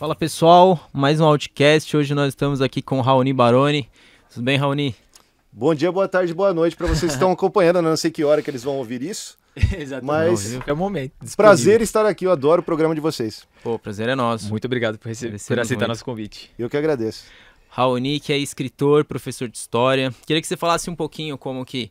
Fala pessoal, mais um Outcast. Hoje nós estamos aqui com o Raoni Baroni. Tudo bem, Raoni? Bom dia, boa tarde, boa noite para vocês que estão acompanhando. Eu não sei que hora que eles vão ouvir isso. Exatamente. Mas É o momento. prazer estar aqui, eu adoro o programa de vocês. Pô, prazer é nosso. Muito obrigado por aceitar nosso convite. Eu que agradeço. Raoni, que é escritor, professor de história. Queria que você falasse um pouquinho como que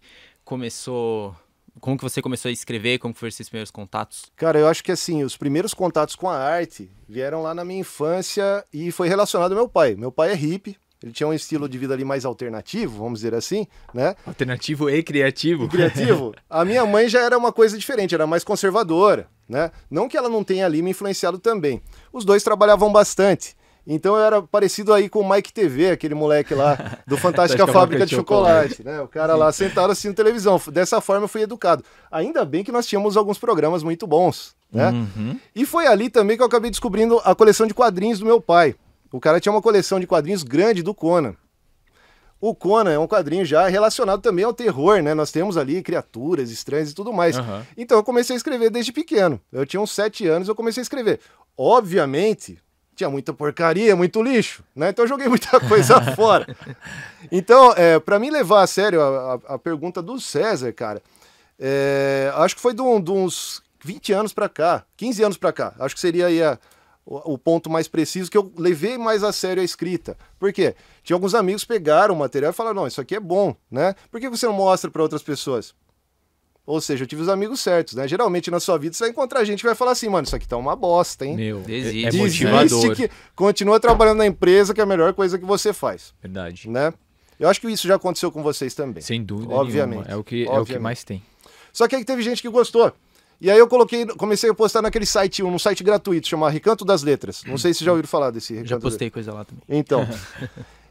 você começou a escrever, como foram esses primeiros contatos? Cara, eu acho que assim, os primeiros contatos com a arte vieram lá na minha infância e foi relacionado ao meu pai. Meu pai é hippie, ele tinha um estilo de vida ali mais alternativo, vamos dizer assim, né? Alternativo e criativo. Criativo. A minha mãe já era uma coisa diferente, era mais conservadora, né? Não que ela não tenha ali me influenciado também. Os dois trabalhavam bastante. Então eu era parecido aí com o Mike TV, aquele moleque lá do Fantástica Fábrica de Chocolate, né? O cara lá sentado assistindo televisão. Dessa forma eu fui educado. Ainda bem que nós tínhamos alguns programas muito bons, né? Uhum. E foi ali também que eu acabei descobrindo a coleção de quadrinhos do meu pai. O cara tinha uma coleção de quadrinhos grande do Conan. O Conan é um quadrinho já relacionado também ao terror, né? Nós temos ali criaturas estranhas e tudo mais. Uhum. Então eu comecei a escrever desde pequeno. Eu tinha uns 7 anos, eu comecei a escrever. Obviamente, tinha muita porcaria, muito lixo, né? Então eu joguei muita coisa fora. Então, para mim levar a sério a pergunta do César, cara, acho que foi de uns 20 anos para cá, 15 anos para cá. Acho que seria aí o ponto mais preciso que eu levei mais a sério a escrita. Por quê? Tinha alguns amigos que pegaram o material e falaram, não, isso aqui é bom, né? Por que você não mostra para outras pessoas? Ou seja, eu tive os amigos certos, né? Geralmente na sua vida você vai encontrar gente que vai falar assim, mano, isso aqui tá uma bosta, hein? Meu, Desiste. é motivador. Que continua trabalhando na empresa, que é a melhor coisa que você faz, Verdade. né? Eu acho que isso já aconteceu com vocês também. Sem dúvida Obviamente. nenhuma. É o que mais tem. Só que aí teve gente que gostou. E aí eu comecei a postar naquele site, um site gratuito, chamado Recanto das Letras. Não sei se já ouviram falar desse Recanto Já das Letras. postei coisa lá também. Então,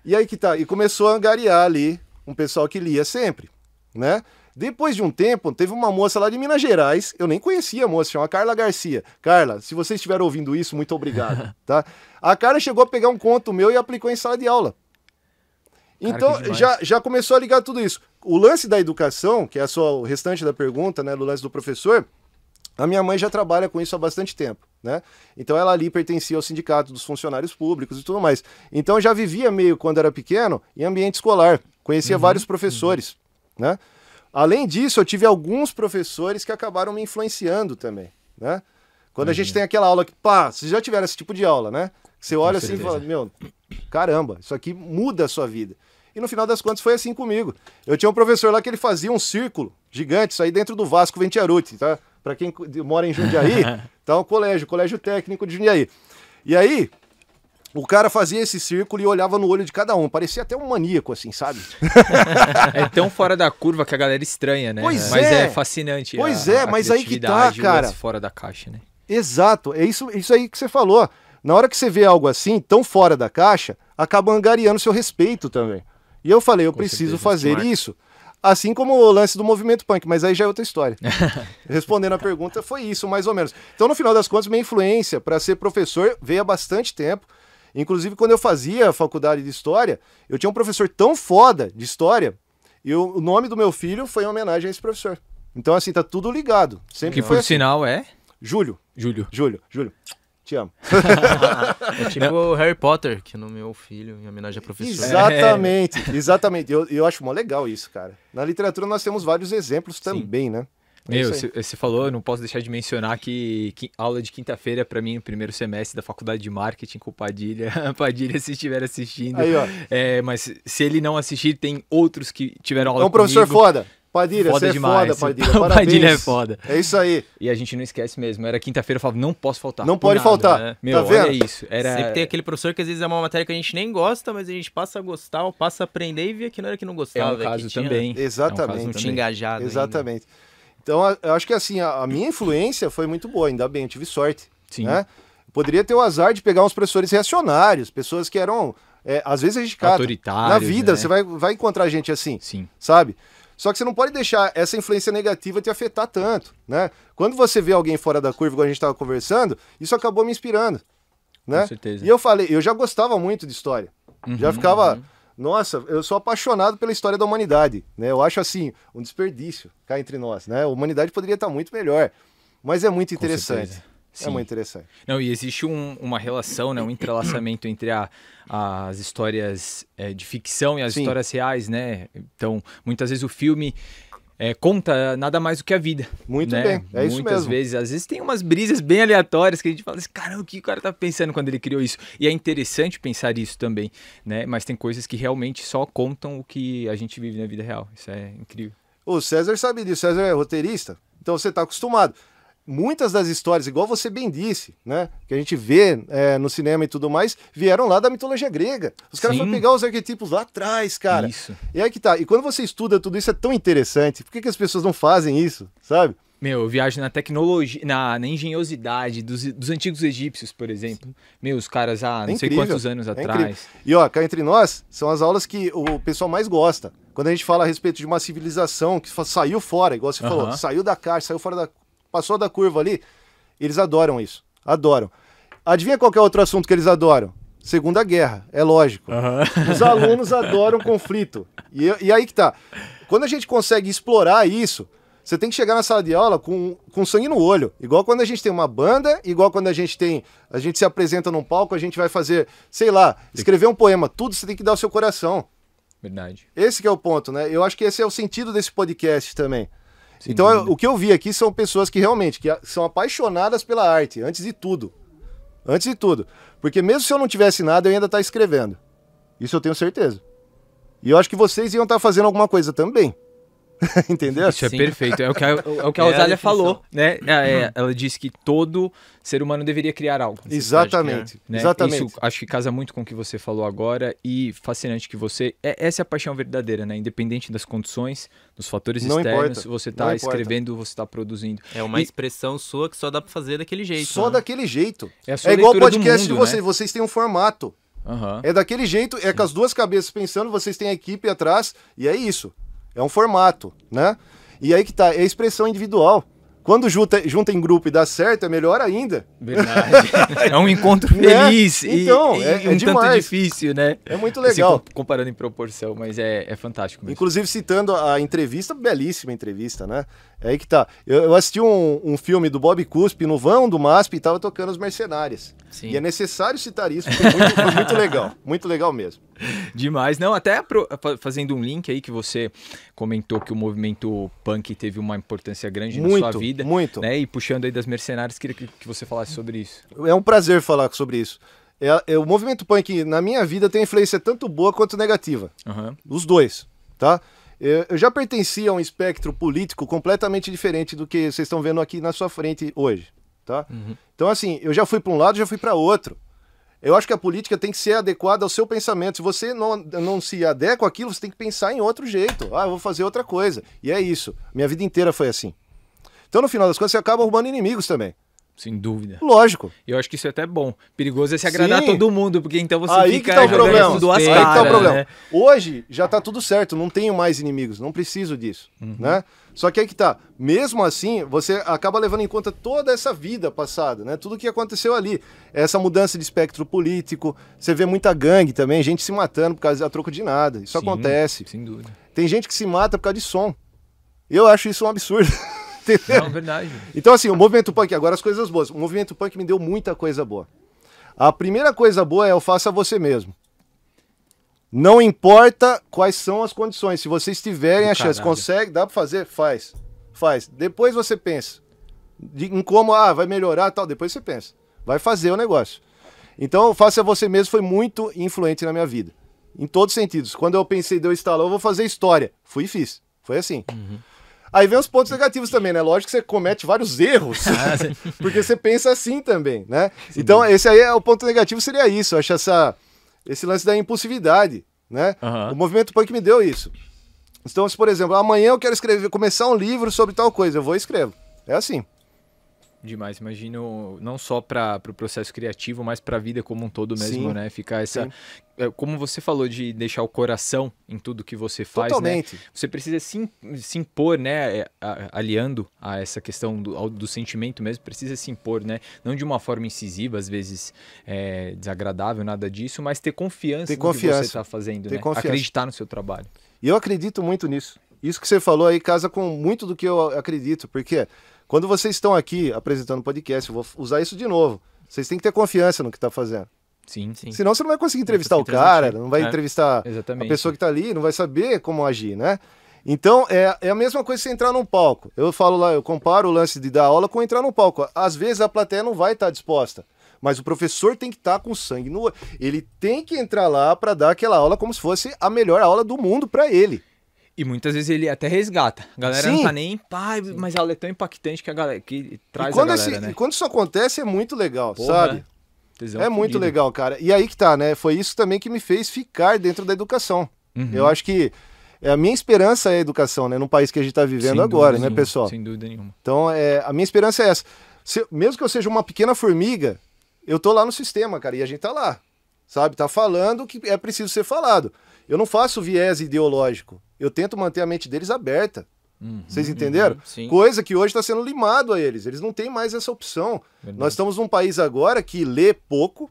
e aí que tá, e começou a angariar ali um pessoal que lia sempre, né? Depois de um tempo, teve uma moça lá de Minas Gerais, eu nem conhecia a moça, chama Carla Garcia. Carla, se vocês estiverem ouvindo isso, muito obrigado, tá? A Carla chegou a pegar um conto meu e aplicou em sala de aula. Então, já começou a ligar tudo isso. O lance da educação, que é o restante da pergunta, né, do lance do professor, a minha mãe já trabalha com isso há bastante tempo, né? Então ela ali pertencia ao sindicato dos funcionários públicos e tudo mais. Então eu já vivia meio, quando era pequeno, em ambiente escolar. Conhecia vários professores, né? Além disso, eu tive alguns professores que acabaram me influenciando também, né? Quando a gente tem aquela aula que, vocês já tiveram esse tipo de aula, né? Você olha assim e fala, meu, caramba, isso aqui muda a sua vida. E no final das contas foi assim comigo. Eu tinha um professor lá que ele fazia um círculo gigante, isso aí dentro do Vasco Ventiaruti, tá? Para quem mora em Jundiaí, tá um colégio técnico de Jundiaí. E aí, o cara fazia esse círculo e olhava no olho de cada um. Parecia até um maníaco, assim, sabe? É tão fora da curva que a galera estranha, né? Pois mas é. é fascinante. Pois é, mas aí que tá, cara. Fora da caixa, né? Exato, é isso aí que você falou. Na hora que você vê algo assim, tão fora da caixa, acaba angariando seu respeito também. E eu falei, eu preciso fazer isso. Assim como o lance do movimento punk, mas aí já é outra história. Respondendo a pergunta, foi isso, mais ou menos. Então, no final das contas, minha influência para ser professor veio há bastante tempo. Inclusive, quando eu fazia a faculdade de História, eu tinha um professor tão foda de História, e o nome do meu filho foi em homenagem a esse professor. Então, assim, tá tudo ligado. Sempre Que foi por assim. sinal é... Júlio. Te amo. É tipo o Harry Potter, que nomeou o filho em homenagem a professor. Exatamente. Eu acho mó legal isso, cara. Na literatura nós temos vários exemplos também, né? Meu, você falou, eu não posso deixar de mencionar que aula de quinta-feira pra mim, no primeiro semestre da faculdade de marketing com o Padilha. Padilha, se estiver assistindo. Aí, ó. Mas se ele não assistir, tem outros que tiveram aula É um professor comigo. foda. Padilha, Foda você é demais. foda, Padilha. Parabéns. Padilha é foda. É isso aí. E a gente não esquece mesmo. Era quinta-feira, eu falava, não posso faltar. Não pode faltar. né? Meu, Tá vendo? olha isso. Sempre tem aquele professor que às vezes é uma matéria que a gente nem gosta, mas a gente passa a gostar, ou passa a aprender e vê que não era que não É gostava. um caso que tinha, também. Exatamente. Não tinha engajado. Exatamente. Então, eu acho que assim, a minha influência foi muito boa, ainda bem, eu tive sorte. Sim. Né? Poderia ter o azar de pegar uns professores reacionários, pessoas que eram, às vezes a gente cata. Autoritários, na vida, né? você vai encontrar gente assim, Sim. sabe? Só que você não pode deixar essa influência negativa te afetar tanto, né? Quando você vê alguém fora da curva, igual a gente estava conversando, isso acabou me inspirando, né? Com certeza. E eu falei, eu já gostava muito de história. Já ficava... Nossa, eu sou apaixonado pela história da humanidade, né? Eu acho, assim, um desperdício cá entre nós, né? A humanidade poderia estar muito melhor, mas é muito interessante. É muito interessante. Não, e existe uma relação, né, um entrelaçamento entre as histórias de ficção e as histórias reais, né? Então, muitas vezes o filme conta nada mais do que a vida. Muito né? bem, é isso Muitas mesmo. vezes, às vezes tem umas brisas bem aleatórias que a gente fala assim, caramba, o que o cara tá pensando quando ele criou isso? E é interessante pensar isso também, né? Mas tem coisas que realmente só contam o que a gente vive na vida real. Isso é incrível. O César sabe disso, o César é roteirista, então você está acostumado. Muitas das histórias, igual você bem disse, né, que a gente vê no cinema e tudo mais, vieram lá da mitologia grega. Os caras foram pegar os arquetipos lá atrás, cara. Isso. E aí que tá. E quando você estuda tudo isso, é tão interessante. Por que as pessoas não fazem isso, sabe? Meu, eu viajo na tecnologia, na engenhosidade dos antigos egípcios, por exemplo. Meu, os caras há não sei quantos anos atrás. Incrível. E ó, cá entre nós, são as aulas que o pessoal mais gosta. Quando a gente fala a respeito de uma civilização que saiu fora, igual você falou, saiu da caixa, saiu fora passou da curva ali, eles adoram isso. Adoram. Adivinha qual que é outro assunto que eles adoram? Segunda Guerra, é lógico. Os alunos adoram conflito. E aí que tá. Quando a gente consegue explorar isso, você tem que chegar na sala de aula com sangue no olho. Igual quando a gente tem uma banda, igual quando a gente se apresenta num palco, a gente vai fazer, sei lá, escrever um poema. Tudo você tem que dar o seu coração. Verdade. Esse que é o ponto, né? Eu acho que esse é o sentido desse podcast também. Então, o que eu vi aqui são pessoas que realmente são apaixonadas pela arte, antes de tudo. Antes de tudo. Porque mesmo se eu não tivesse nada, eu ainda estar escrevendo. Isso eu tenho certeza. E eu acho que vocês iam estar fazendo alguma coisa também. Entendeu? Isso é perfeito. É o que a Rosália falou, né? Ela disse que todo ser humano deveria criar algo. Exatamente. Né? Exatamente. Isso acho que casa muito com o que você falou agora e fascinante que você... essa é a paixão verdadeira, né? Independente das condições, dos fatores Não externos, importa. você tá escrevendo, você tá produzindo. É uma expressão sua que só dá pra fazer daquele jeito. Só daquele jeito. É a sua igual o leitura do podcast de mundo, vocês. né? Vocês têm um formato. É daquele jeito, é com as duas cabeças pensando, vocês têm a equipe atrás, e é isso. É um formato, né? E aí que tá, é a expressão individual. Quando junta em grupo e dá certo, é melhor ainda. Verdade. É um encontro feliz Então, e é um tanto demais. difícil, né? É muito legal. Assim, comparando em proporção, mas é fantástico mesmo. Inclusive citando a entrevista, belíssima entrevista, né? É aí que tá. Eu assisti um filme do Bob Cuspe no vão do MASP e tava tocando Os Mercenários. Sim. E é necessário citar isso, porque foi muito legal. Muito legal mesmo. Demais. Não, até fazendo um link aí que você comentou que o movimento punk teve uma importância grande na sua vida. Muito. Né? E puxando aí das Mercenárias, queria que você falasse sobre isso. É um prazer falar sobre isso. O movimento punk, na minha vida, tem influência tanto boa quanto negativa. Os dois, tá? Eu já pertencia a um espectro político completamente diferente do que vocês estão vendo aqui na sua frente hoje, tá? Então, assim, eu já fui para um lado, já fui para outro. Eu acho que a política tem que ser adequada ao seu pensamento. Se você não se adequa àquilo, você tem que pensar em outro jeito. Eu vou fazer outra coisa. E é isso. Minha vida inteira foi assim. Então, no final das contas, você acaba arrumando inimigos também. Sem dúvida. Lógico. Eu acho que isso é até bom. Perigoso é se agradar a todo mundo, porque então você fica tá jogando duas caras. Aí que tá o problema. Né? Hoje já tá tudo certo, não tenho mais inimigos, não preciso disso, né? Só que aí que tá, mesmo assim, você acaba levando em conta toda essa vida passada, né? Tudo que aconteceu ali, essa mudança de espectro político, você vê muita gangue também, gente se matando por causa a troco de nada, isso acontece. Sem dúvida. Tem gente que se mata por causa de som. Eu acho isso um absurdo. Não, verdade. Então, assim, o movimento punk, agora as coisas boas. O movimento punk me deu muita coisa boa. A primeira coisa boa é o faça você mesmo. Não importa quais são as condições. Se vocês tiverem a chance, consegue, dá pra fazer, faz. Faz. Depois você pensa. Em como, vai melhorar tal. Depois você pensa. Vai fazer o negócio. Então, o faça você mesmo foi muito influente na minha vida. Em todos os sentidos. Quando eu pensei, deu instalar, eu vou fazer história. Fui e fiz. Foi assim. Aí vem os pontos negativos também, né? Lógico que você comete vários erros, porque você pensa assim também, né? Sim, então, esse aí é o ponto negativo, seria isso. Eu acho esse lance da impulsividade, né? O movimento punk me deu isso. Então, se, por exemplo, amanhã eu quero começar um livro sobre tal coisa, eu vou e escrevo. É assim. Demais, imagino não só para o processo criativo, mas para a vida como um todo mesmo, Sim, né? Ficar essa, como você falou de deixar o coração em tudo que você faz, totalmente. Né? Você precisa se impor, né? Aliando a essa questão do sentimento mesmo, precisa se impor, né? Não de uma forma incisiva, às vezes desagradável, nada disso, mas ter confiança no que você está fazendo, né? Acreditar no seu trabalho. E eu acredito muito nisso. Isso que você falou aí casa com muito do que eu acredito, porque quando vocês estão aqui apresentando podcast, eu vou usar isso de novo. Vocês têm que ter confiança no que tá fazendo. Sim. Senão você não vai conseguir entrevistar o conseguir cara, transmitir. não vai entrevistar Exatamente. a pessoa que tá ali, não vai saber como agir, né? Então, é a mesma coisa que você entrar num palco. Eu falo lá, eu comparo o lance de dar aula com entrar num palco. Às vezes a plateia não vai estar disposta, mas o professor tem que estar com sangue no olho. Ele tem que entrar lá para dar aquela aula como se fosse a melhor aula do mundo para ele. E muitas vezes ele até resgata. A galera Sim. não tá nem, pai, mas a aula é tão impactante que a galera que traz E quando, a galera, né? e quando isso acontece é muito legal, Porra, sabe? tesão É muito fodido. legal, cara. E aí que tá, né? Foi isso também que me fez ficar dentro da educação. Eu acho que a minha esperança é a educação, né? Num país que a gente tá vivendo Sem agora, dúvida né, nenhuma, pessoal? Sem dúvida nenhuma. Então, a minha esperança é essa. Mesmo que eu seja uma pequena formiga, eu tô lá no sistema, cara, e a gente tá lá, sabe? Tá falando o que é preciso ser falado. Eu não faço viés ideológico. Eu tento manter a mente deles aberta. Vocês entenderam? sim. Coisa que hoje está sendo limado a eles. Eles não têm mais essa opção. Verdade. Nós estamos num país agora que lê pouco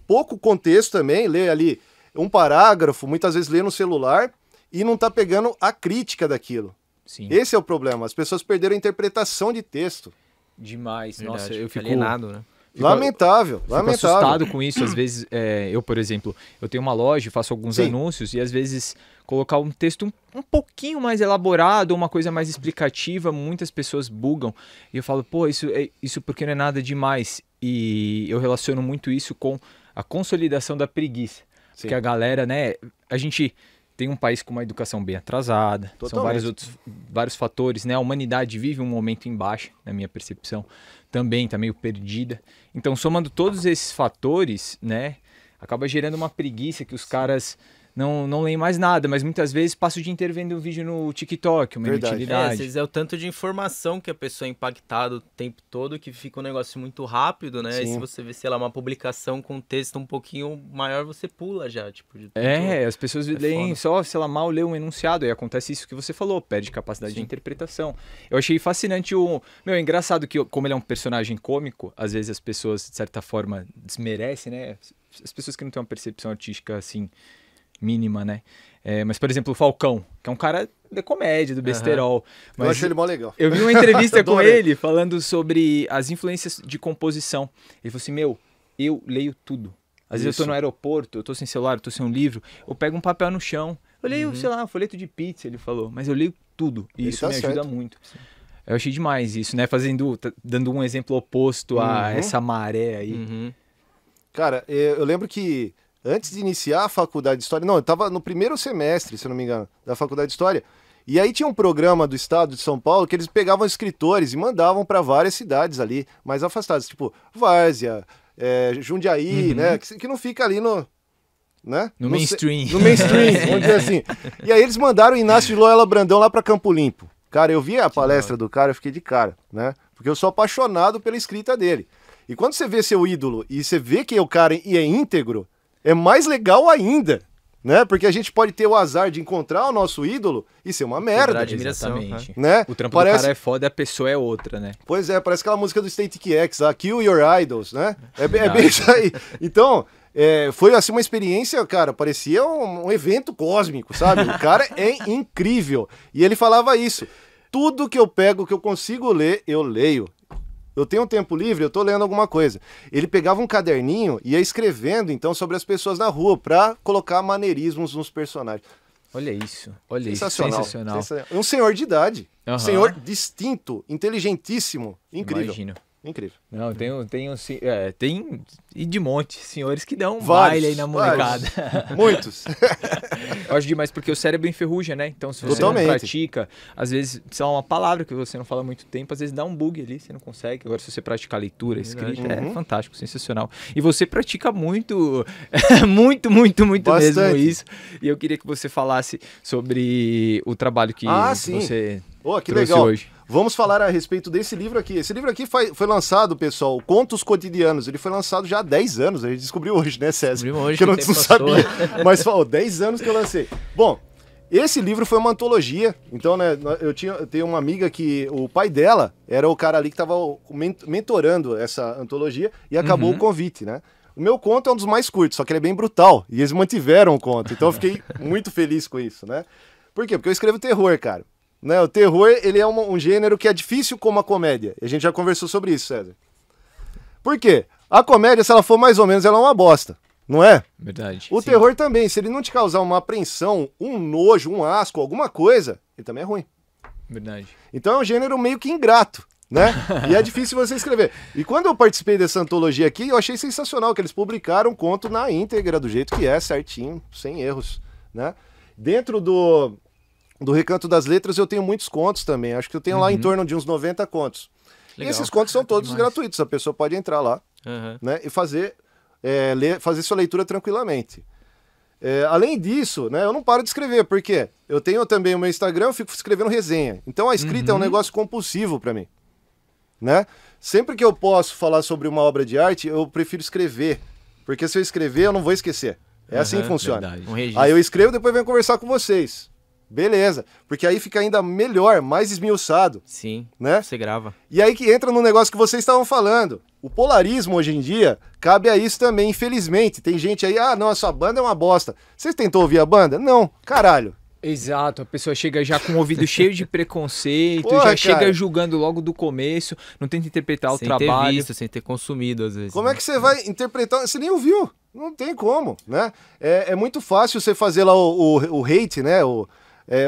pouco contexto também, lê ali um parágrafo, muitas vezes lê no celular e não tá pegando a crítica daquilo. Sim. Esse é o problema. As pessoas perderam a interpretação de texto. Demais. Verdade. Nossa, eu fico alienado, né? Lamentável, Fico lamentável. assustado com isso. Às vezes, eu, por exemplo, eu tenho uma loja, faço alguns Sim. anúncios e às vezes colocar um texto um pouquinho mais elaborado, uma coisa mais explicativa, muitas pessoas bugam. E eu falo, pô, isso porque não é nada demais. E eu relaciono muito isso com a consolidação da preguiça. Sim. Porque a galera, né, a gente tem um país com uma educação bem atrasada, são Totalmente. vários fatores, né? A humanidade vive um momento em baixa, na minha percepção, também tá meio perdida. Então, somando todos esses fatores, né, acaba gerando uma preguiça que os caras não leem mais nada, mas muitas vezes passa o dia inteiro vendo um vídeo no TikTok, uma Verdade. Às inutilidade. vezes é o tanto de informação que a pessoa é impactada o tempo todo que fica um negócio muito rápido, né? E Sim. se você vê, sei lá, uma publicação com um texto um pouquinho maior, você pula já, tipo... De tanto- As pessoas leem só, sei lá, mal lê um enunciado, e acontece isso que você falou, perde capacidade de interpretação. Eu achei fascinante é engraçado que, como ele é um personagem cômico, às vezes as pessoas, de certa forma, desmerecem, né? As pessoas que não têm uma percepção artística, assim, mínima, né? Mas, por exemplo, o Falcão, que é um cara da comédia, do besterol. Eu achei ele mó legal. Eu vi uma entrevista com Adorei. ele falando sobre as influências de composição. Ele falou assim, eu leio tudo. Às vezes eu tô no aeroporto, eu tô sem celular, eu tô sem um livro, eu pego um papel no chão, eu leio, sei lá, um folheto de pizza, ele falou, mas eu leio tudo, e Ele isso tá me ajuda certo. muito. Eu achei demais isso, né? Dando um exemplo oposto a essa maré aí. Uhum. Cara, eu lembro que antes de iniciar a faculdade de História... Não, eu tava no primeiro semestre, se eu não me engano, da faculdade de História. E aí tinha um programa do estado de São Paulo que eles pegavam escritores e mandavam para várias cidades ali, mais afastadas, tipo Várzea, Jundiaí, né? Que não fica ali no... Né? No mainstream. No mainstream, vamos dizer assim. E aí eles mandaram o Inácio de Loyola Brandão lá para Campo Limpo. Cara, eu vi a palestra do cara, eu fiquei de cara, né? Porque eu sou apaixonado pela escrita dele. E quando você vê seu ídolo e você vê que é o cara e é íntegro, é mais legal ainda, né? Porque a gente pode ter o azar de encontrar o nosso ídolo e ser uma merda, Verdade. admiração, Exatamente. né? O trampo Parece... do cara é foda e a pessoa é outra, né? Pois é, parece aquela música do Static X, lá, Kill Your Idols, né? É bem isso aí. Então, foi assim uma experiência, cara, parecia um evento cósmico, sabe? O cara é incrível. E ele falava isso. Tudo que eu pego, que eu consigo ler, eu leio. Eu tenho um tempo livre, eu tô lendo alguma coisa. Ele pegava um caderninho e ia escrevendo, então, sobre as pessoas na rua, pra colocar maneirismos nos personagens. Olha isso, Sensacional. sensacional. Um senhor de idade. Aham. Um senhor distinto, inteligentíssimo, incrível. Imagino. Incrível. Não, tem e de monte, senhores que dão um Vários, baile aí na molecada. Muitos. Eu acho demais porque o cérebro enferruja, né? Então, se você Totalmente. não pratica, às vezes, sei lá, uma palavra que você não fala há muito tempo, às vezes dá um bug ali, você não consegue. Agora, se você pratica a leitura, a escrita, é fantástico, sensacional. E você pratica muito, muito mesmo Bastante. isso. E eu queria que você falasse sobre o trabalho que Sim. você Oh, que trouxe legal. hoje. Vamos falar a respeito desse livro aqui. Esse livro aqui foi lançado, pessoal, Contos Cotidianos. Ele foi lançado já há 10 anos. A gente descobriu hoje, né, César? Descobrimos hoje que eu não, que o tempo sabia. passou. Mas, 10 anos que eu lancei. Bom, esse livro foi uma antologia. Então, né, eu tenho uma amiga que o pai dela era o cara ali que estava mentorando essa antologia e acabou o convite, né? O meu conto é um dos mais curtos, só que ele é bem brutal. E eles mantiveram o conto. Então eu fiquei muito feliz com isso, né? Por quê? Porque eu escrevo terror, cara. né? O terror, ele é um gênero que é difícil como a comédia. A gente já conversou sobre isso, César. Por quê? A comédia, se ela for mais ou menos, ela é uma bosta, não é? Verdade. O terror também, se ele não te causar uma apreensão, um nojo, um asco, alguma coisa, ele também é ruim. Verdade. Então é um gênero meio que ingrato, né? E é difícil você escrever. E quando eu participei dessa antologia aqui, eu achei sensacional que eles publicaram um conto na íntegra, do jeito que é, certinho, sem erros, né? Dentro do Recanto das Letras eu tenho muitos contos também, acho que eu tenho lá em torno de uns 90 contos. Legal. E esses contos são todos Demais. gratuitos, a pessoa pode entrar lá, né? E fazer sua leitura tranquilamente. Além disso, né, eu não paro de escrever, porque eu tenho também o meu Instagram, eu fico escrevendo resenha. Então a escrita é um negócio compulsivo para mim, né? Sempre que eu posso falar sobre uma obra de arte, eu prefiro escrever, porque se eu escrever, eu não vou esquecer. É assim que funciona. Verdade. Um registro. Aí eu escrevo, depois venho conversar com vocês. Beleza, porque aí fica ainda melhor, mais esmiuçado, Sim, né? você grava. E aí que entra no negócio que vocês estavam falando. O polarismo hoje em dia cabe a isso também, infelizmente. Tem gente aí, não, a sua banda é uma bosta. Você tentou ouvir a banda? Não, caralho. Exato, a pessoa chega já com o ouvido cheio de preconceito, Porra, já chega cara. julgando logo do começo, não tenta interpretar o Sem trabalho. ter visto, sem ter consumido, às vezes. Como é que você vai interpretar? Você nem ouviu. Não tem como, né? É muito fácil você fazer lá o hate, né? Ou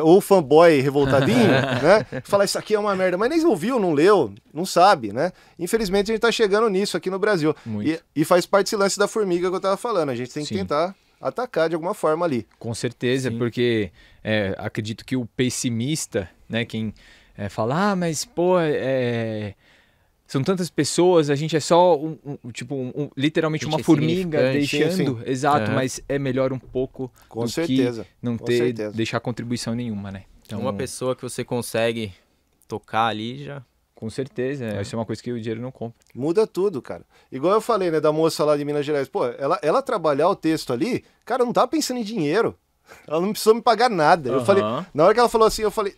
o fanboy revoltadinho, né? Falar isso aqui é uma merda, mas nem ouviu, não leu, não sabe, né? Infelizmente a gente tá chegando nisso aqui no Brasil. Muito. E faz parte desse lance da formiga que eu tava falando. A gente tem que Sim. tentar atacar de alguma forma ali. Com certeza, Sim. porque acredito que o pessimista, né, quem fala, mas pô, são tantas pessoas, a gente é só literalmente A gente uma é formiga insignificante. deixando, Sim. exato, Aham. mas é melhor um pouco Com do certeza, que não com ter, certeza. deixar contribuição nenhuma, né? Então, Uma pessoa que você consegue tocar ali já... com certeza, isso é uma coisa que o dinheiro não compra. Muda tudo, cara. Igual eu falei, né, da moça lá de Minas Gerais. Pô, ela trabalhar o texto ali, cara, não tava pensando em dinheiro. Ela não precisou me pagar nada. Eu Aham. falei, na hora que ela falou assim, eu falei,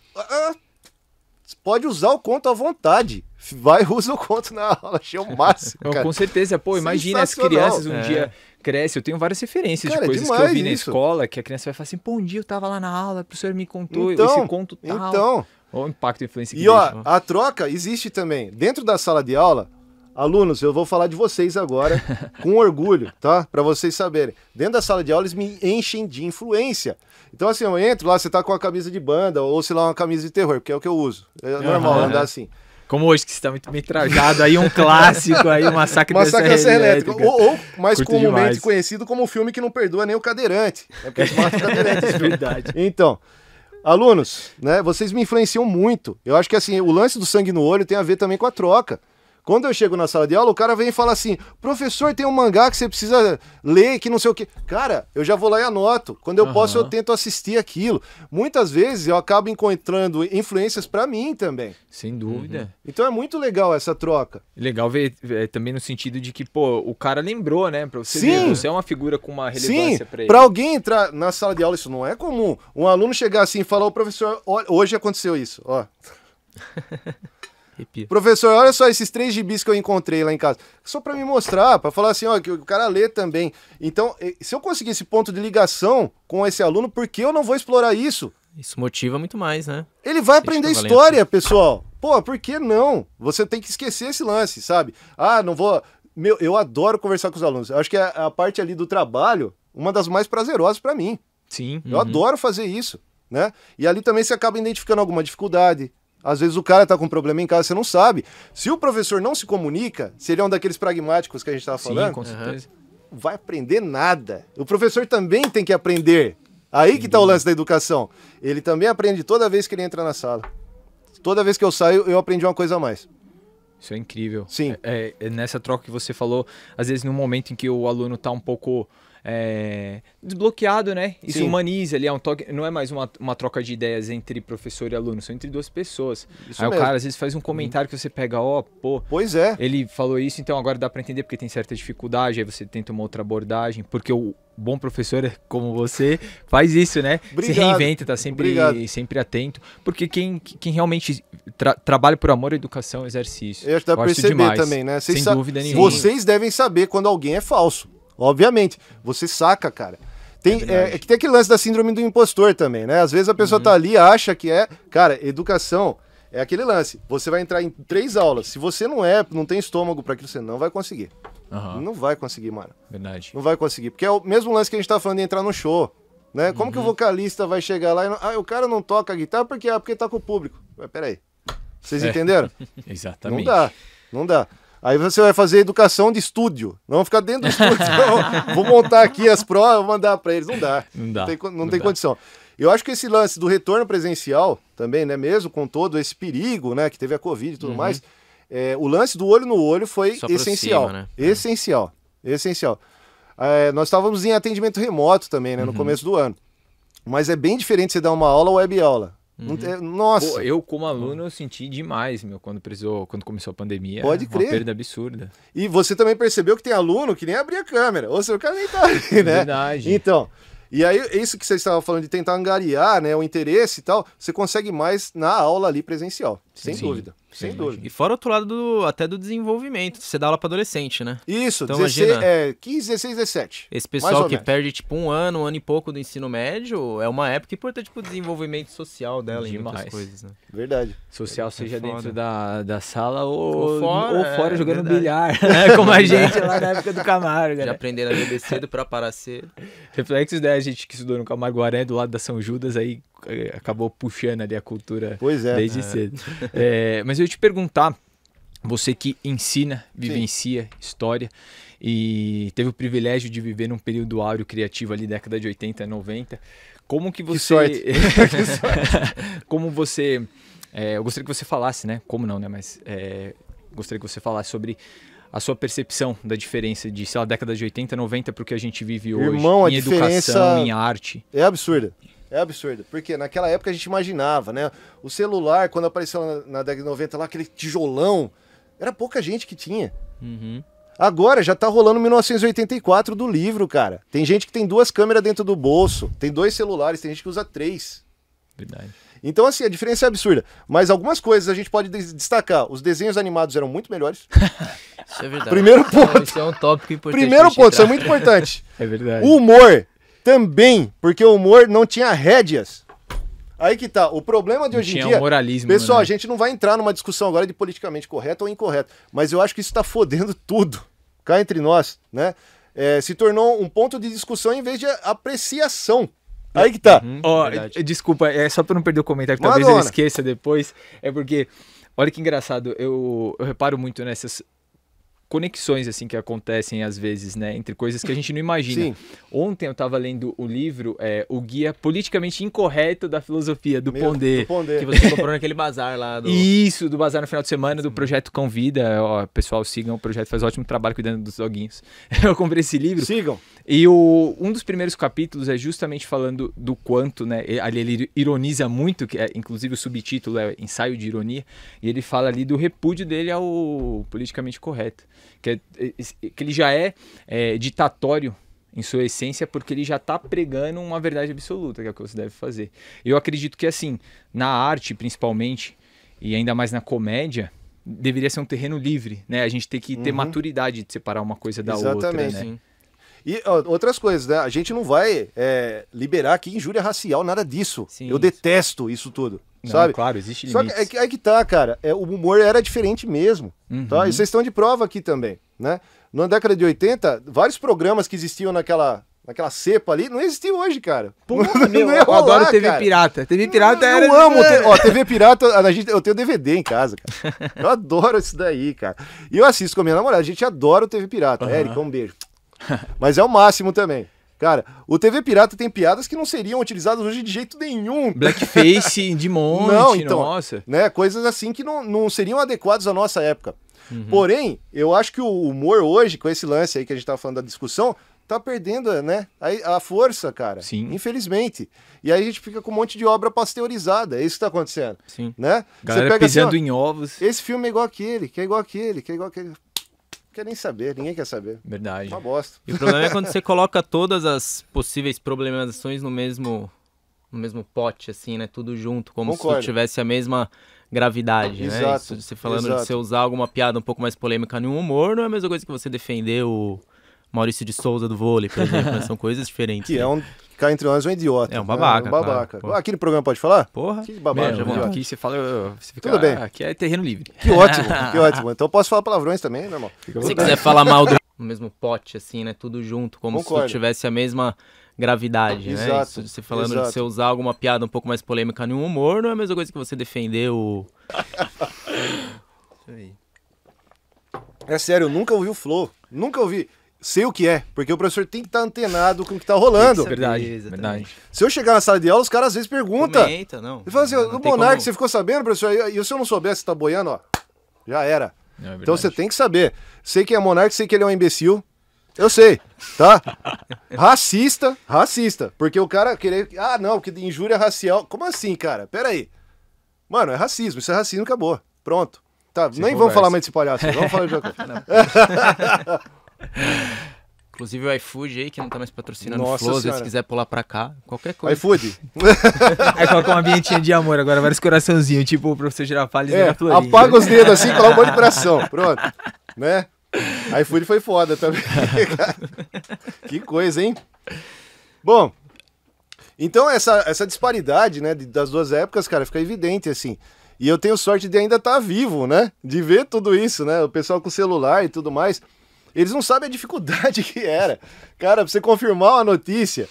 você pode usar o conto à vontade. Vai, usa o conto na aula. Achei o máximo, Então, cara. com certeza, pô, imagina as Sensacional. crianças um dia crescem. Eu tenho várias referências Cara, é de coisas que eu demais vi na isso. escola, que a criança vai falar assim, pô, um dia eu tava lá na aula, o professor me contou Então, esse conto tal. então. Olha o impacto e influência que E ó, deixa. a troca existe também. Dentro da sala de aula, alunos, eu vou falar de vocês agora com orgulho, tá? Pra vocês saberem. Dentro da sala de aula, eles me enchem de influência. Então, assim, eu entro lá, você tá com a camisa de banda, ou sei lá, uma camisa de terror, porque é o que eu uso. É normal andar assim. Como hoje, que você tá muito bem trajado, aí um clássico, aí um massacre Massacre da Serra Elétrica. Ou mais Curto comumente demais. conhecido como o filme que não perdoa nem o cadeirante. É porque eles matam o cadeirante. esse filme. Verdade. Então, alunos, né, vocês me influenciam muito. Eu acho que assim, o lance do sangue no olho tem a ver também com a troca. Quando eu chego na sala de aula, o cara vem e fala assim, professor, tem um mangá que você precisa ler, que não sei o quê. Cara, eu já vou lá e anoto. Quando eu posso, eu tento assistir aquilo. Muitas vezes eu acabo encontrando influências pra mim também. Sem dúvida. Então é muito legal essa troca. Legal ver também no sentido de que, pô, o cara lembrou, né? Pra você Sim. ver, você é uma figura com uma Sim, relevância pra ele. pra alguém entrar na sala de aula, isso não é comum. Um aluno chegar assim e falar, ô professor, olha, hoje aconteceu isso, ó. Arrepia. Professor, olha só esses 3 gibis que eu encontrei lá em casa. Só pra me mostrar, pra falar assim, ó, que o cara lê também. Então, se eu conseguir esse ponto de ligação com esse aluno, por que eu não vou explorar isso? Isso motiva muito mais, né? Ele vai Você aprender está valendo. história, pessoal. Pô, por que não? Você tem que esquecer esse lance, sabe? Não vou... eu adoro conversar com os alunos. Eu acho que a parte ali do trabalho, uma das mais prazerosas pra mim. Sim. Eu adoro fazer isso, né? E ali também você acaba identificando alguma dificuldade. Às vezes o cara tá com um problema em casa, você não sabe. Se o professor não se comunica, se ele é um daqueles pragmáticos que a gente tava Sim, falando, com certeza. vai aprender nada. O professor também tem que aprender. Aí que tá o lance da educação. Ele também aprende toda vez que ele entra na sala. Toda vez que eu saio, eu aprendi uma coisa a mais. Isso é incrível. Sim. É nessa troca que você falou, às vezes no momento em que o aluno tá um pouco desbloqueado, né? Isso Sim. humaniza ali, não é mais uma troca de ideias entre professor e aluno, são entre 2 pessoas. Isso Aí mesmo. o cara às vezes faz um comentário que você pega, pô, Pois é. ele falou isso, então agora dá pra entender porque tem certa dificuldade, aí você tenta uma outra abordagem, porque o bom professor como você faz isso, né? Obrigado. Se reinventa, tá sempre atento, porque quem realmente trabalha por amor à educação exerce isso. Eu acho que dá pra acho isso perceber demais, também, né? Sem dúvida nenhuma. Vocês devem saber quando alguém é falso. Obviamente. Você saca, cara. É que tem aquele lance da síndrome do impostor também, né? Às vezes a pessoa tá ali, acha que é... Cara, educação é aquele lance. Você vai entrar em 3 aulas. Se você não tem estômago para aquilo, você não vai conseguir. Não vai conseguir, mano. Verdade. Não vai conseguir. Porque é o mesmo lance que a gente tá falando de entrar no show, né? Como que o vocalista vai chegar lá e o cara não toca a guitarra porque tá com o público. Mas peraí. Vocês entenderam? Exatamente. Não dá. Aí você vai fazer educação de estúdio. Não ficar dentro do estúdio. Não. Vou montar aqui as provas, vou mandar para eles. Não dá. Não tem condição. Eu acho que esse lance do retorno presencial também, né? Mesmo com todo esse perigo, né? Que teve a Covid e tudo mais. O lance do olho no olho foi essencial. Né? Essencial. Nós estávamos em atendimento remoto também, né? No começo do ano. Mas é bem diferente você dar uma aula ou web aula. Nossa. Pô, eu como aluno eu senti demais, quando começou a pandemia. Pode crer. Uma perda absurda. E você também percebeu que tem aluno que nem abria a câmera, ou seja, o cara nem tá ali, né? Verdade. Então, e aí isso que você estava falando de tentar angariar, né, o interesse e tal, você consegue mais na aula ali presencial, sem dúvida. E fora o outro lado até do desenvolvimento, você dá aula para adolescente, né? Isso, então, 15, 16, 17. Esse pessoal que perde tipo um ano e pouco do ensino médio, é uma época importante pro desenvolvimento social dela em muitas coisas, né? Verdade. Social seja dentro da sala ou fora jogando bilhar, né? Como a gente lá na época do Camargo. Já aprenderam a beber cedo pra parar cedo. Reflexos da gente que estudou no Camarguaré, do lado da São Judas, aí acabou puxando ali a cultura desde cedo. Mas eu ia te perguntar, você que ensina, vivencia história e teve o privilégio de viver num período áureo criativo ali, década de 80 e 90, como que você... Que sorte. Como você... eu gostaria que você falasse, né? Como não, né? Mas gostaria que você falasse sobre a sua percepção da diferença de, sei lá, década de 80, 90 para o que a gente vive hoje, Irmão, em educação, em arte. É absurda. É absurdo, porque naquela época a gente imaginava, né? O celular, quando apareceu na década de 90, lá, aquele tijolão, era pouca gente que tinha. Agora já tá rolando 1984 do livro, cara. Tem gente que tem 2 câmeras dentro do bolso, tem 2 celulares, tem gente que usa 3. Verdade. Então, assim, a diferença é absurda. Mas algumas coisas a gente pode destacar. Os desenhos animados eram muito melhores. Isso é verdade. Primeiro ponto. Isso é um tópico importante. Primeiro ponto, isso é muito importante. É verdade. O humor também, porque o humor não tinha rédeas. Aí que tá, o problema de hoje em dia... moralismo, pessoal, né? a gente não vai entrar numa discussão agora de politicamente correto ou incorreto, mas eu acho que isso tá fodendo tudo, cá entre nós, né? Se tornou um ponto de discussão em vez de apreciação. Aí que tá. Desculpa, é só pra não perder o comentário, que talvez eu esqueça depois, é porque, olha que engraçado, eu reparo muito nessas conexões assim que acontecem às vezes, né, entre coisas que a gente não imagina. Sim. Ontem eu estava lendo o livro, o Guia Politicamente Incorreto da Filosofia, do Pondé. Que você comprou naquele bazar lá. Isso, do bazar no final de semana, do Projeto Convida. Pessoal, sigam o projeto, faz um ótimo trabalho cuidando dos doguinhos. Eu comprei esse livro. Sigam. E um dos primeiros capítulos é justamente falando do quanto, né, ali ele ironiza muito, que inclusive o subtítulo é Ensaio de Ironia, e ele fala ali do repúdio dele ao politicamente correto. Que ele já é ditatório em sua essência, porque ele já está pregando uma verdade absoluta, que é o que você deve fazer. Eu acredito que, assim, na arte, principalmente, e ainda mais na comédia, deveria ser um terreno livre, né? A gente tem que ter maturidade de separar uma coisa da outra, né? Sim. E outras coisas, né? A gente não vai liberar aqui injúria racial, nada disso. Sim, eu detesto isso tudo. Não, sabe? Claro, existe limites. Só que aí que tá, cara. O humor era diferente mesmo. Tá? E vocês estão de prova aqui também, né? Na década de 80, vários programas que existiam naquela cepa ali, não existiam hoje, cara. Pô, eu adoro TV Pirata. TV Pirata era... Eu amo. TV Pirata, eu tenho DVD em casa, cara. Eu adoro isso daí, cara. E eu assisto com a minha namorada, a gente adora o TV Pirata. Érica, um beijo. Mas é o máximo também. Cara, o TV Pirata tem piadas que não seriam utilizadas hoje de jeito nenhum. Blackface de monte, não, então, nossa. Né, coisas assim que não seriam adequadas à nossa época. Porém, eu acho que o humor hoje, com esse lance aí que a gente tava falando da discussão, tá perdendo, né, a força, cara. Sim. Infelizmente. E aí a gente fica com um monte de obra pasteurizada. É isso que tá acontecendo. Sim. Né? Galera pega pisando assim, em ovos. Esse filme é igual aquele, que é igual aquele, que é igual aquele. Quer nem saber, ninguém quer saber. Verdade. Uma bosta. E o problema é quando você coloca todas as possíveis problematizações no mesmo pote, assim, né? Tudo junto, como Concordo. se tivesse a mesma gravidade, Exato, né? Você falando exato. de você usar alguma piada um pouco mais polêmica em um humor, não é a mesma coisa que você defender Maurício de Souza do vôlei, por exemplo, né? São coisas diferentes. Que é um, cá entre nós, um idiota. É um babaca, né? Um babaca. claro. Aqui no programa pode falar? Porra. Que babaca. Meu, idiota. aqui você fala, você fica, Tudo bem. Aqui é terreno livre. Que ótimo, que ótimo. Então eu posso falar palavrões também, meu irmão? Fica à Se vontade. quiser falar mal do no mesmo pote, assim, né? Tudo junto, como Concordo. se tivesse a mesma gravidade, né? Exato, Isso, você falando exato. de você usar alguma piada um pouco mais polêmica no humor, não é a mesma coisa que você defender o... Isso aí. É sério, eu nunca ouvi o Flow. Nunca ouvi. Sei o que é, porque o professor tem que estar antenado com o que tá rolando. Verdade, Exatamente. verdade. Se eu chegar na sala de aula, os caras às vezes perguntam. Comenta, não. Ele fala assim, Não o tem Monark, como- você ficou sabendo, professor? E se eu não soubesse, você tá boiando, ó. Já era. Não, é Então verdade. você tem que saber. Sei que é Monark, sei que ele é um imbecil. Eu sei, tá? Racista. Porque o cara querer... Ah, não, porque injúria racial... Como assim, cara? Pera aí. Mano, é racismo. Isso é racismo, acabou. Pronto. Tá, nem vamos conversa. falar mais desse palhaço. Vamos falar de outra coisa. Inclusive o iFood aí, que não tá mais patrocinando o Nossa Flow, Senhora. se quiser pular pra cá, qualquer coisa. iFood. Aí coloca uma vinhetinha de amor, agora vários coraçãozinhos, tipo o professor Girafales É, da Florinha. apaga os dedos assim e coloca um monte de coração. Pronto. Né? iFood foi foda também. Que coisa, hein? Bom, então essa disparidade, né, das duas épocas, cara, fica evidente, assim. E eu tenho sorte de ainda estar vivo, né? De ver tudo isso, né? O pessoal com celular e tudo mais. Eles não sabem a dificuldade que era. Cara, pra você confirmar uma notícia,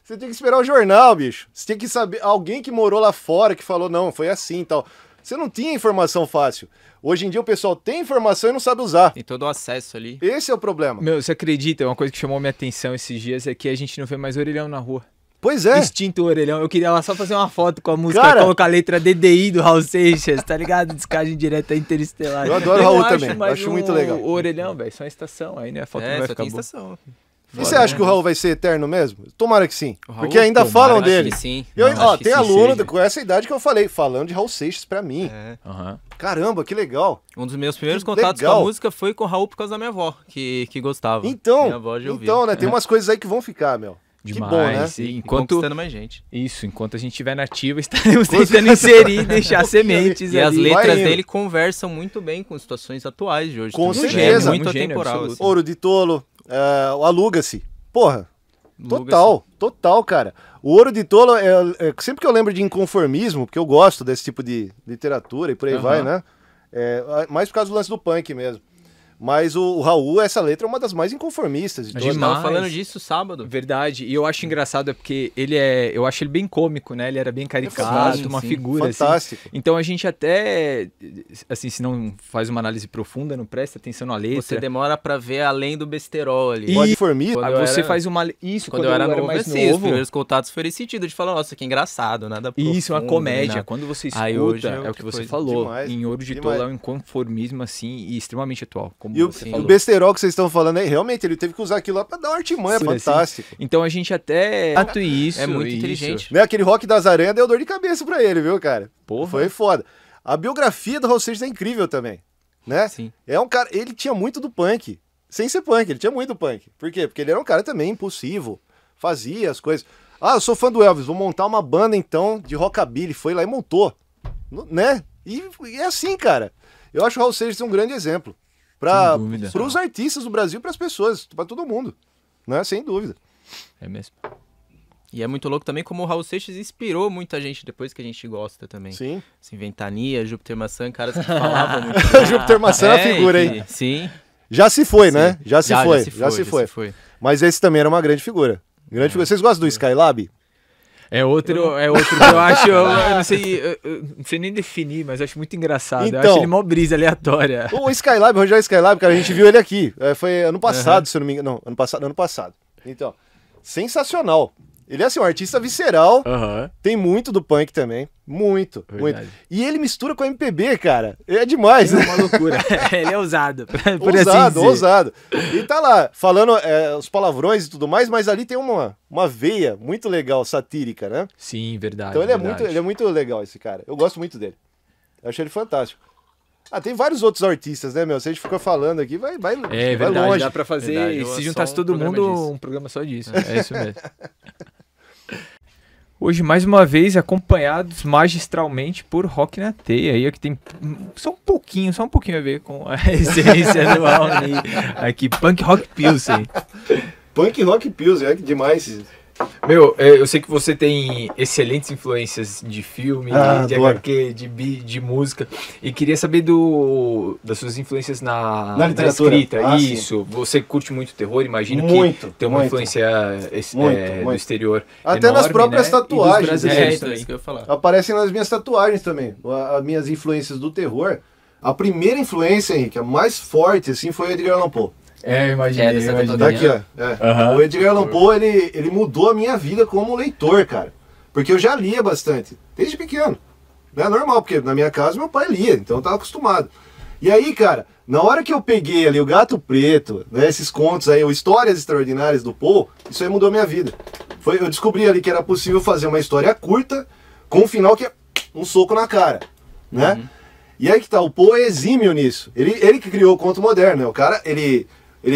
você tem que esperar o jornal, bicho. Você tem que saber, alguém que morou lá fora que falou, não, foi assim e tal. Você não tinha informação fácil. Hoje em dia o pessoal tem informação e não sabe usar. Tem todo o acesso ali. Esse é o problema. Meu, você acredita? Uma coisa que chamou minha atenção esses dias é que a gente não vê mais orelhão na rua. Pois é. Extinto o orelhão. Eu queria lá só fazer uma foto com a música, Cara. colocar a letra DDI do Raul Seixas, tá ligado? Descagem direta interestelar. Eu adoro o Raul acho também, mais acho muito legal. O orelhão, velho, só uma estação, aí né? A foto não vai Só ficar tem boa. estação. E você acha que o Raul vai ser eterno mesmo? Tomara que sim. O Raul, Porque ainda tomara, falam acho dele. que sim. Eu, Não, ó, acho que tem sim, aluno seja. com essa idade que eu falei, falando de Raul Seixas pra mim. É. Aham. Caramba, que legal. Um dos meus primeiros Que contatos legal. com a música foi com o Raul por causa da minha avó, que gostava. Minha Então, avó já ouvia. né? Tem umas coisas aí que vão ficar, meu. Demais. Que bom, né? E E enquanto conquistando mais gente. isso, enquanto a gente estiver nativa, estaremos tentando inserir e deixar sementes E as ali. Vai letras indo. dele conversam muito bem com situações atuais de hoje. Com também. certeza. É muito Um gênio atemporal. absoluto. Assim. Ouro de Tolo, o Aluga-se. Porra, Luga, total, cara. O Ouro de Tolo, sempre que eu lembro de inconformismo, porque eu gosto desse tipo de literatura e por aí Aham. vai, né? Mais por causa do lance do punk mesmo. Mas o Raul, essa letra é uma das mais inconformistas de todas. Eu Demais. tava falando disso sábado. Verdade, e eu acho engraçado é porque eu acho ele bem cômico, né? Ele era bem caricato, fantástico, uma sim. figura assim. Fantástico. Então a gente até, assim, se não faz uma análise profunda, não presta atenção na letra. Você demora pra ver além do besterol ali. E- Pode formir. Quando Aí eu você era- faz uma isso Quando eu era novo, mais assim, os novo. primeiros contatos foram esse sentido de falar, nossa, que engraçado, nada Isso, uma profundo, comédia. nada. Quando você escuta, Aí hoje é é o que outra você coisa. falou. Demais, Em Ouro de demais. Tolo é um inconformismo assim e extremamente atual, como E o, você o falou. besterol que vocês estão falando aí, realmente, ele teve que usar aquilo lá pra dar uma artimanha, Sim, fantástico. Então a gente até isso, É muito isso. inteligente. Né? Aquele Rock das Aranhas deu dor de cabeça pra ele, viu, cara? Porra. Foi foda. A biografia do Raul Seixas é incrível também, né? Sim. É um cara, ele tinha muito do punk, sem ser punk, ele tinha muito do punk. Por quê? Porque ele era um cara também impulsivo, fazia as coisas. Ah, eu sou fã do Elvis, vou montar uma banda então de rockabilly. Foi lá e montou, né? E é assim, cara. Eu acho o Raul Seixas um grande exemplo para Sem dúvida. os artistas do Brasil, para as pessoas, para todo mundo, né? Sem dúvida. É mesmo. E é muito louco também como o Raul Seixas inspirou muita gente depois que a gente gosta também. Sim. Assim, Ventania, Júpiter Maçã, caras que falavam muito. Júpiter Maçã é uma figura, hein? Sim. Já se foi, Sim. né? Já se foi. Mas esse também era uma grande figura. Grande figura. Vocês gostam do Skylab? É outro que eu acho, eu não sei nem definir, mas eu acho muito engraçado. Eu Então. acho ele mó brisa aleatória. O Skylab, o Rogério Skylab, cara, a gente viu ele aqui. Foi ano passado, se eu não me engano. Não, ano passado. Então, sensacional. Ele é assim, um artista visceral. Aham. Tem muito do punk também. Muito, Verdade. muito. E ele mistura com a MPB, cara. É demais, É né? uma loucura. Ele é ousado, por assim Ousado, dizer. ousado. E tá lá, falando os palavrões e tudo mais, mas ali tem uma veia muito legal, satírica, né? Sim, verdade. Então ele é verdade. muito legal, esse cara. Eu gosto muito dele. Eu achei ele fantástico. Ah, tem vários outros artistas, né, meu? Se a gente ficar falando aqui, vai É verdade, longe. dá pra fazer, Verdade, eu se só juntasse um todo programa mundo, disso. um programa só disso. É isso mesmo. Hoje, mais uma vez, acompanhados magistralmente por Rock na Teia, aí que tem só um pouquinho a ver com a essência do Raoni. Aqui, Punk Rock Pilsen. Punk Rock Pilsen, que demais. Meu, eu sei que você tem excelentes influências de filme, de adoro. HQ, de música. E queria saber das suas influências na literatura. escrita. Sim. Isso. Você curte muito terror, imagino Muito, que tem uma muito. influência do Muito. exterior. Até nas enorme, próprias né? tatuagens, E dos brasileiros Isso também. que eu ia falar. Aparecem nas minhas tatuagens também. As minhas influências do terror. A primeira influência, Henrique, a mais forte, assim, foi o Edgar Allan Poe. Imaginei. dessa imaginei. tatuagem. Daqui, ó. O Edgar Allan Poe, ele mudou a minha vida como leitor, cara. Porque eu já lia bastante, desde pequeno. Não é normal, porque na minha casa meu pai lia, então eu tava acostumado. E aí, cara, na hora que eu peguei ali o Gato Preto, né, esses contos aí, o Histórias Extraordinárias do Poe, isso aí mudou minha vida. Eu descobri ali que era possível fazer uma história curta, com um final que é um soco na cara, né? E aí que tá, o Poe é exímio nisso. Ele que criou o conto moderno, né? O cara, ele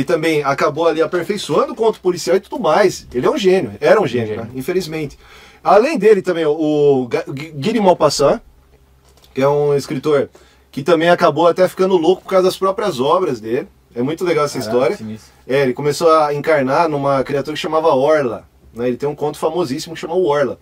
também acabou ali aperfeiçoando o conto policial e tudo mais. Ele é um gênio, era um gênio, né? Infelizmente. Além dele também, o Guy de Maupassant, que é um escritor que também acabou até ficando louco por causa das próprias obras dele. É muito legal essa história. Ele começou a encarnar numa criatura que chamava Orla, né? Ele tem um conto famosíssimo que chama o Orla.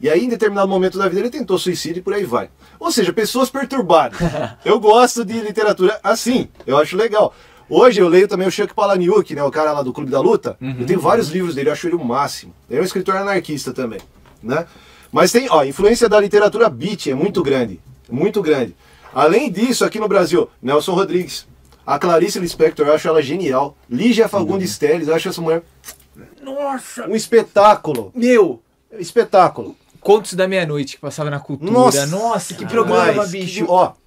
E aí, em determinado momento da vida, ele tentou suicídio e por aí vai. Ou seja, pessoas perturbadas. Eu gosto de literatura assim, eu acho legal. Hoje eu leio também o Chuck Palahniuk, né, o cara lá do Clube da Luta. Eu tenho vários livros dele, eu acho ele o máximo. Ele é um escritor anarquista também, né? Mas tem, a influência da literatura beat é muito grande, muito grande. Além disso, aqui no Brasil, Nelson Rodrigues, a Clarice Lispector, eu acho ela genial. Lígia Fagundes Telles, eu acho essa mulher... Nossa! Um espetáculo. Meu! Espetáculo. Contos da Meia-Noite, que passava na Cultura. Nossa, que programa, bicho!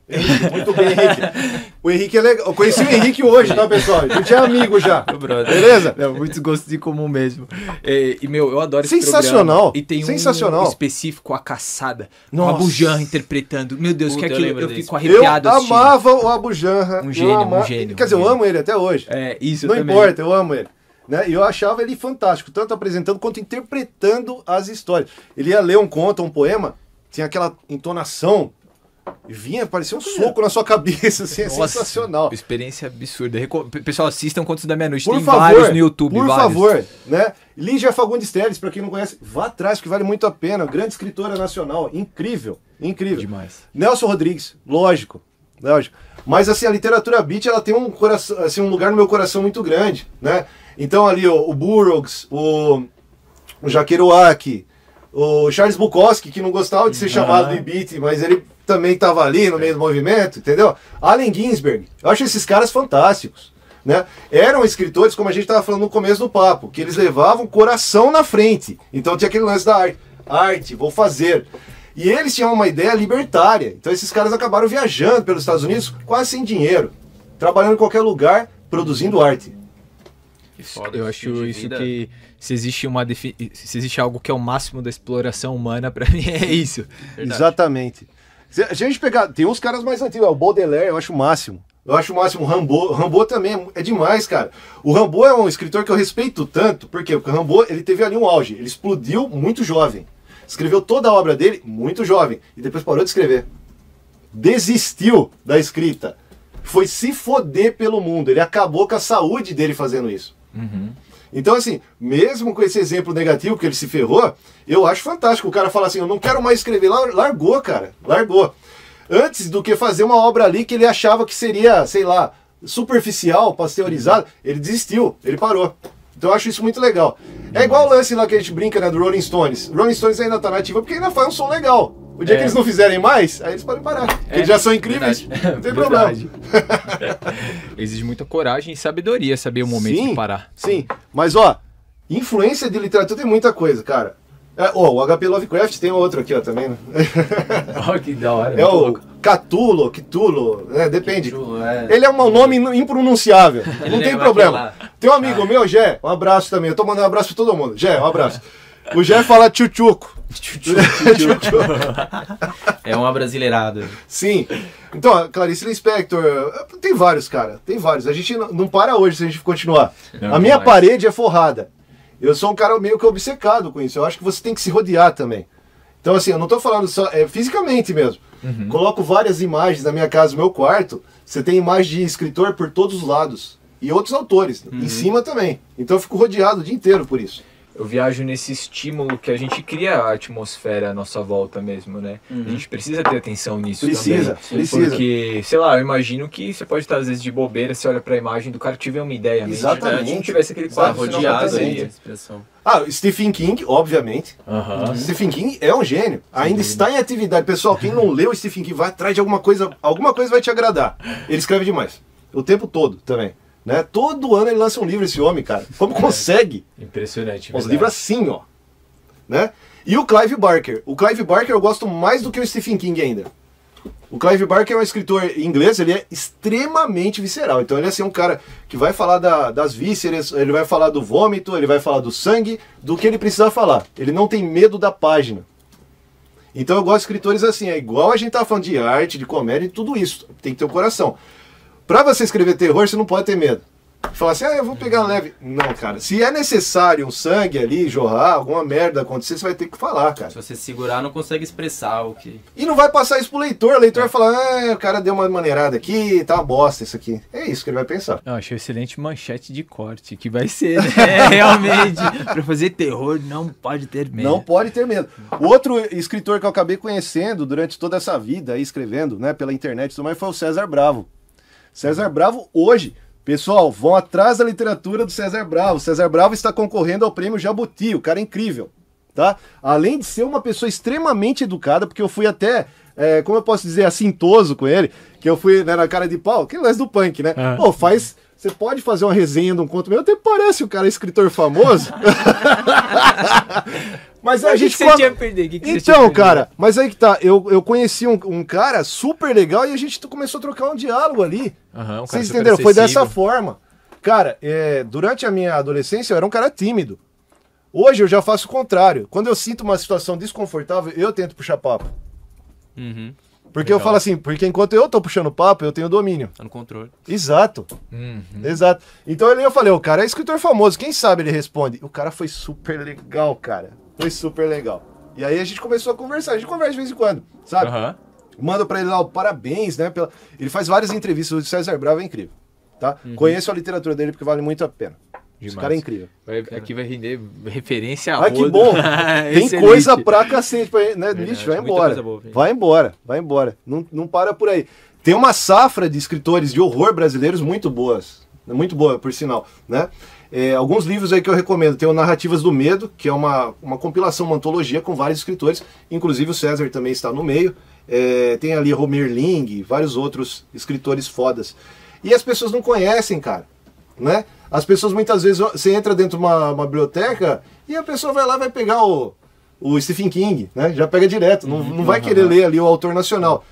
Henrique, muito bem, Henrique. O Henrique é legal. Eu conheci o Henrique hoje, tá, pessoal? A gente é amigo já. Beleza? Não, muitos gostos em comum mesmo. E, meu, eu adoro esse Sensacional. programa. E tem Sensacional. um específico, A Caçada, com Nossa. a Abu Janra interpretando. Meu Deus, Puta, que eu aquilo lembro eu desse. fico arrepiado Eu assistindo. amava o Abu Janra. Um gênio, um gênio. Quer dizer, eu amo ele até hoje. Isso Não também. importa, eu amo ele. Né? E eu achava ele fantástico, tanto apresentando quanto interpretando as histórias. Ele ia ler um conto, um poema, tinha aquela entonação, parecia um soco na sua cabeça, assim, é Nossa, sensacional. Experiência absurda. Pessoal, assistam Contos da Meia-Noite. Por Tem favor, vários no YouTube. por vários. favor, né? Lígia Fagundes Telles, pra quem não conhece, vá atrás, que vale muito a pena. Grande escritora nacional, incrível, incrível. Demais. Nelson Rodrigues, lógico. Mas assim, a literatura beat, ela tem um coração, assim, um lugar no meu coração muito grande, né? Então ali, o Burroughs, o Jaqueruaki, o Charles Bukowski, que não gostava de ser chamado de beat, mas ele também estava ali no meio do movimento, entendeu? Allen Ginsberg, eu acho esses caras fantásticos, né? Eram escritores, como a gente estava falando no começo do papo, que eles levavam o coração na frente. Então tinha aquele lance da arte, vou fazer. E eles tinham uma ideia libertária. Então esses caras acabaram viajando pelos Estados Unidos quase sem dinheiro, trabalhando em qualquer lugar, produzindo arte. Foda, Eu estilo acho de isso vida. que se existe algo que é o máximo da exploração humana, pra mim é isso. Verdade. Exatamente. Se a gente pegar, tem uns caras mais antigos, o Baudelaire, eu acho o máximo. Eu acho o máximo. O Rimbaud também é demais, cara. O Rimbaud é um escritor que eu respeito tanto, por quê? Porque o Rimbaud, ele teve ali um auge, ele explodiu muito jovem. Escreveu toda a obra dele muito jovem, e depois parou de escrever. Desistiu da escrita. Foi se foder pelo mundo. Ele acabou com a saúde dele fazendo isso. Então, assim, mesmo com esse exemplo negativo que ele se ferrou, eu acho fantástico. O cara fala assim, eu não quero mais escrever. Largou, cara. Largou. Antes do que fazer uma obra ali que ele achava que seria, sei lá, superficial, pasteurizada, ele desistiu, ele parou. Então eu acho isso muito legal. É igual o lance lá que a gente brinca, né, do Rolling Stones. Rolling Stones ainda tá nativa porque ainda faz um som legal. O dia que eles não fizerem mais, aí eles podem parar. Porque eles já são incríveis, não tem problema. Exige muita coragem e sabedoria saber o momento de parar. Sim, mas ó, influência de literatura tem muita coisa, cara. O HP Lovecraft tem outro aqui, ó, também, né? Oh, que da hora. É o Cthulhu, né? Depende. Cthulhu, é. Ele é um nome impronunciável, não tem lembra problema. aquela- Tem um amigo meu, Gé, um abraço também. Eu tô mandando um abraço pra todo mundo. Gé, um abraço. O Gé fala tchutchuco. Tchutchuco. É uma brasileirada. Sim. Então, a Clarice Lispector, tem vários, cara. Tem vários. A gente não para hoje se a gente continuar. Não, A minha demais. parede é forrada. Eu sou um cara meio que obcecado com isso. Eu acho que você tem que se rodear também. Então, assim, eu não tô falando só... fisicamente mesmo. Coloco várias imagens na minha casa, no meu quarto. Você tem imagem de escritor por todos os lados. e outros autores em cima também. Então eu fico rodeado o dia inteiro por isso. Eu viajo nesse estímulo que a gente cria a atmosfera à nossa volta mesmo, né? A gente precisa ter atenção nisso Precisa. Porque, sei lá, eu imagino que você pode estar às vezes de bobeira, você olha pra imagem do cara, tiver uma ideia. Exatamente. Se não tivesse aquele quadro rodeado aí. de expressão. Stephen King, obviamente. Stephen King é um gênio. Ainda está em atividade. Pessoal, quem não leu Stephen King, vai atrás de alguma coisa vai te agradar. Ele escreve demais. O tempo todo também. Né? Todo ano ele lança um livro, esse homem, cara. Como consegue? Impressionante. Os livros assim, ó. Né? E o Clive Barker. O Clive Barker eu gosto mais do que o Stephen King ainda. O Clive Barker é um escritor inglês, ele é extremamente visceral. Então ele é assim, um cara que vai falar das vísceras, ele vai falar do vômito, ele vai falar do sangue, do que ele precisa falar. Ele não tem medo da página. Então eu gosto de escritores assim, é igual a gente tá falando de arte, de comédia e tudo isso. Tem que ter o coração. Pra você escrever terror, você não pode ter medo. Falar assim, eu vou pegar leve. Não, cara. Se é necessário um sangue ali, jorrar, alguma merda acontecer, você vai ter que falar, cara. Se você segurar, não consegue expressar o que... E não vai passar isso pro leitor. O leitor vai falar, o cara deu uma maneirada aqui, tá uma bosta isso aqui. É isso que ele vai pensar. Eu achei excelente manchete de corte, que vai ser, né? Realmente. Pra fazer terror, não pode ter medo. Não pode ter medo. O outro escritor que eu acabei conhecendo durante toda essa vida aí, escrevendo, né, pela internet e tudo mais, foi o César Bravo. César Bravo hoje, pessoal, vão atrás da literatura do César Bravo. César Bravo está concorrendo ao prêmio Jabuti, o cara é incrível, tá? Além de ser uma pessoa extremamente educada, porque eu fui até, como eu posso dizer, assintoso com ele, que eu fui, né, na cara de pau, que lance do punk, né? Pô, você pode fazer uma resenha de um conto meu, até parece o cara escritor famoso. Mas a gente tinha perdido? Então, cara, mas aí que tá, eu conheci um cara super legal e a gente começou a trocar um diálogo ali. Vocês entenderam? Foi dessa forma. Cara, durante a minha adolescência eu era um cara tímido. Hoje eu já faço o contrário. Quando eu sinto uma situação desconfortável, eu tento puxar papo. Porque legal. Eu falo assim, porque enquanto eu tô puxando papo, eu tenho domínio. Tá no controle. Exato. Exato. Então eu falei, o cara é escritor famoso, quem sabe ele responde. O cara foi super legal, cara. Foi super legal. E aí a gente começou a conversar. A gente conversa de vez em quando, sabe? Manda pra ele lá o parabéns, né? Ele faz várias entrevistas. O César Bravo é incrível, tá? Conheço a literatura dele porque vale muito a pena. Demais. Esse cara é incrível. Aqui vai render referência a que bom. Tem coisa pra cacete. Né? Vixe, vai embora. Boa, vai embora. Não para por aí. Tem uma safra de escritores de horror brasileiros muito boas. Muito boa, por sinal, né? Alguns livros aí que eu recomendo. Tem o Narrativas do Medo, que é uma compilação, uma antologia com vários escritores. Inclusive o César também está no meio. Tem ali Romir Ling, vários outros escritores fodas. E as pessoas não conhecem, cara. Né? As pessoas muitas vezes, você entra dentro de uma biblioteca e a pessoa vai lá e vai pegar o Stephen King, né? Já pega direto, não vai querer ler ali o autor nacional.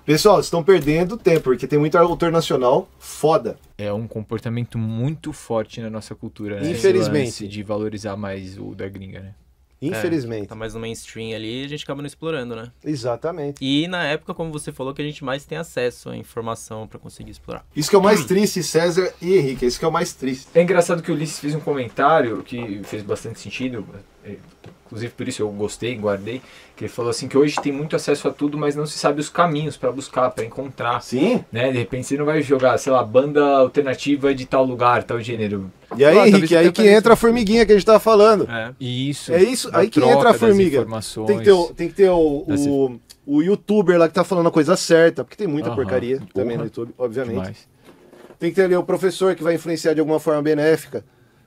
Pessoal, estão perdendo tempo, porque tem muito autor nacional foda. É um comportamento muito forte na nossa cultura, né? Infelizmente. De valorizar mais o da gringa, né? Infelizmente. Tá mais no mainstream ali e a gente acaba não explorando, né? Exatamente. E na época, como você falou, que a gente mais tem acesso à informação pra conseguir explorar. Isso que é o mais triste, César e Henrique, isso que é o mais triste. É engraçado que o Ulisses fez um comentário que fez bastante sentido, inclusive por isso eu gostei, guardei, que ele falou assim que hoje tem muito acesso a tudo, mas não se sabe os caminhos pra buscar, pra encontrar. Sim. Né? De repente você não vai jogar, sei lá, banda alternativa de tal lugar, tal gênero. E aí, Henrique, aí que entra a formiguinha que a gente tava falando. Isso. É isso, aí que entra a formiga. Tem que ter o youtuber lá que tá falando a coisa certa, porque tem muita porcaria também no YouTube, obviamente. Demais. Tem que ter ali o professor que vai influenciar de alguma forma benéfica,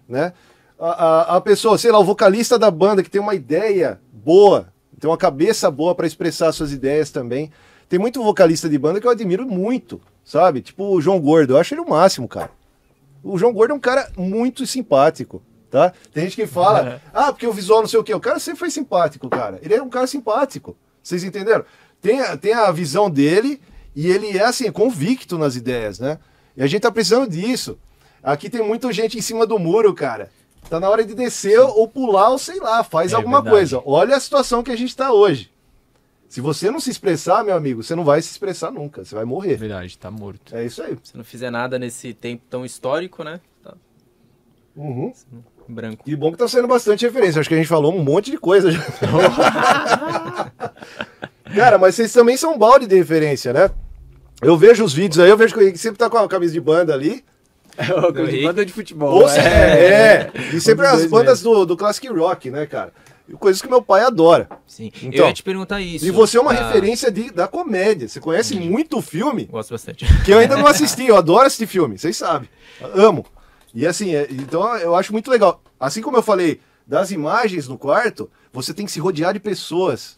né? A pessoa, sei lá, o vocalista da banda que tem uma ideia boa, tem uma cabeça boa para expressar suas ideias também. Tem muito vocalista de banda que eu admiro muito, sabe? Tipo o João Gordo, eu acho ele o máximo, cara. O João Gordo é um cara muito simpático, tá? Tem gente que fala, porque o visual não sei o quê. O cara sempre foi simpático, cara. Ele é um cara simpático. Vocês entenderam? Tem a visão dele e ele é, assim, convicto nas ideias, né? E a gente tá precisando disso. Aqui tem muita gente em cima do muro, cara. Tá na hora de descer ou pular ou sei lá, faz alguma coisa. Olha a situação que a gente tá hoje. Se você não se expressar, meu amigo, você não vai se expressar nunca. Você vai morrer. Verdade, tá morto. É isso aí. Se não fizer nada nesse tempo tão histórico, né? Tá. Branco. E bom que tá sendo bastante referência. Acho que a gente falou um monte de coisa já. Cara, mas vocês também são um balde de referência, né? Eu vejo os vídeos aí, eu vejo que sempre tá com a camisa de banda ali, Banda de futebol. E sempre as bandas do Classic Rock, né, cara? Coisas que meu pai adora. Sim. Então, eu ia te perguntar isso. E você é uma referência da comédia. Você conhece muito filme Gosto bastante. que eu ainda não assisti. Eu adoro assistir filme, vocês sabem. Amo. E assim, então eu acho muito legal. Assim como eu falei das imagens no quarto, você tem que se rodear de pessoas.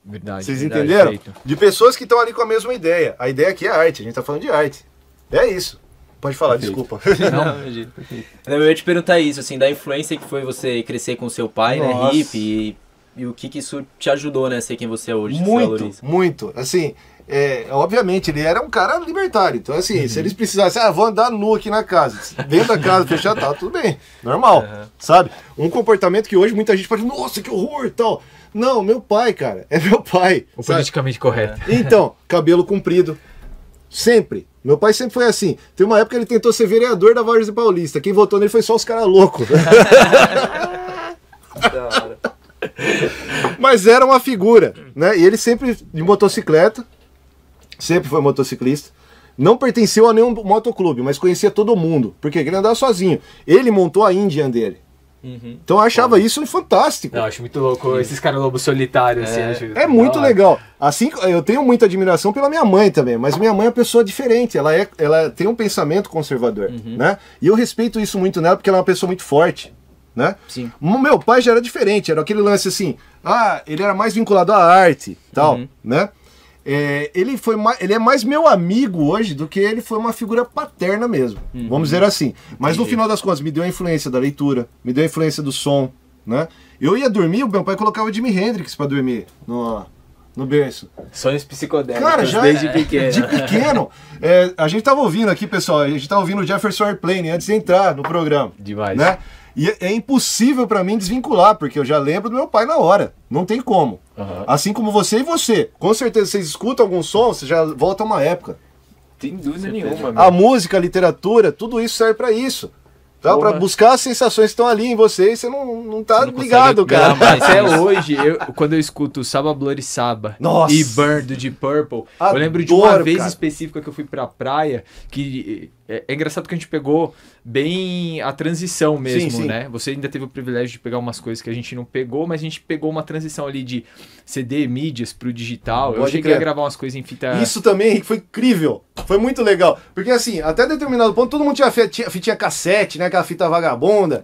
Verdade. Vocês entenderam? Feito. De pessoas que estão ali com a mesma ideia. A ideia aqui é arte, a gente tá falando de arte. É isso. Pode falar, desculpa. Não, imagina. Eu ia te perguntar isso, assim, da influência que foi você crescer com seu pai, né, Nossa. hippie, e o que isso te ajudou, né, a ser quem você é hoje. que você Muito, valoriza. muito. Assim, obviamente, ele era um cara libertário. Então, assim, se eles precisassem, vou andar nu aqui na casa, dentro da casa, fechar, tá, tudo bem. Normal, sabe? Um comportamento que hoje muita gente pode, nossa, que horror e tal. Não, meu pai, cara, é meu pai. O sabe? politicamente correto. Então, cabelo comprido. Sempre. Meu pai sempre foi assim. Tem uma época que ele tentou ser vereador da Várzea Paulista. Quem votou nele foi só os caras loucos. Mas era uma figura, né? E ele sempre de motocicleta, sempre foi motociclista. Não pertenceu a nenhum motoclube, mas conhecia todo mundo. Porque ele andava sozinho. Ele montou a Indian dele. Então eu achava isso fantástico. Eu acho muito louco esses caras lobos solitários, assim. É muito legal. Assim, eu tenho muita admiração pela minha mãe também, mas minha mãe é uma pessoa diferente. Ela tem um pensamento conservador, né? E eu respeito isso muito nela porque ela é uma pessoa muito forte, né? Sim. O meu pai já era diferente, era aquele lance assim, ele era mais vinculado à arte, tal, né? Ele é mais meu amigo hoje do que ele foi uma figura paterna mesmo, vamos dizer assim. Mas no final das contas, me deu a influência da leitura, me deu a influência do som, né? Eu ia dormir, o meu pai colocava o Jimi Hendrix pra dormir no berço. Sonhos psicodélicos. Cara, já desde pequeno. de pequeno. A gente tava ouvindo aqui, pessoal, a gente tava ouvindo o Jefferson Airplane antes de entrar no programa. Demais. Né? E é impossível pra mim desvincular, porque eu já lembro do meu pai na hora. Não tem como. Assim como você e você. Com certeza, vocês escutam algum som, você já volta a uma época. Tem dúvida nenhuma. A música, a literatura, tudo isso serve pra isso. Tá? Pra buscar as sensações que estão ali em você e você não tá ligado, cara. Até hoje, quando eu escuto Saba Bloody Saba Nossa. e Burn do Deep Purple, eu lembro de Adoro, uma vez cara. específica que eu fui pra praia, que é engraçado que a gente pegou bem a transição mesmo, Sim. né? Você ainda teve o privilégio de pegar umas coisas que a gente não pegou, mas a gente pegou uma transição ali de CD, mídias pro digital. Eu Pode cheguei crer. a gravar umas coisas em fita... Isso também, Henrique, foi incrível. Foi muito legal. Porque assim, até determinado ponto, todo mundo tinha fitinha cassete, né? Aquela fita vagabunda.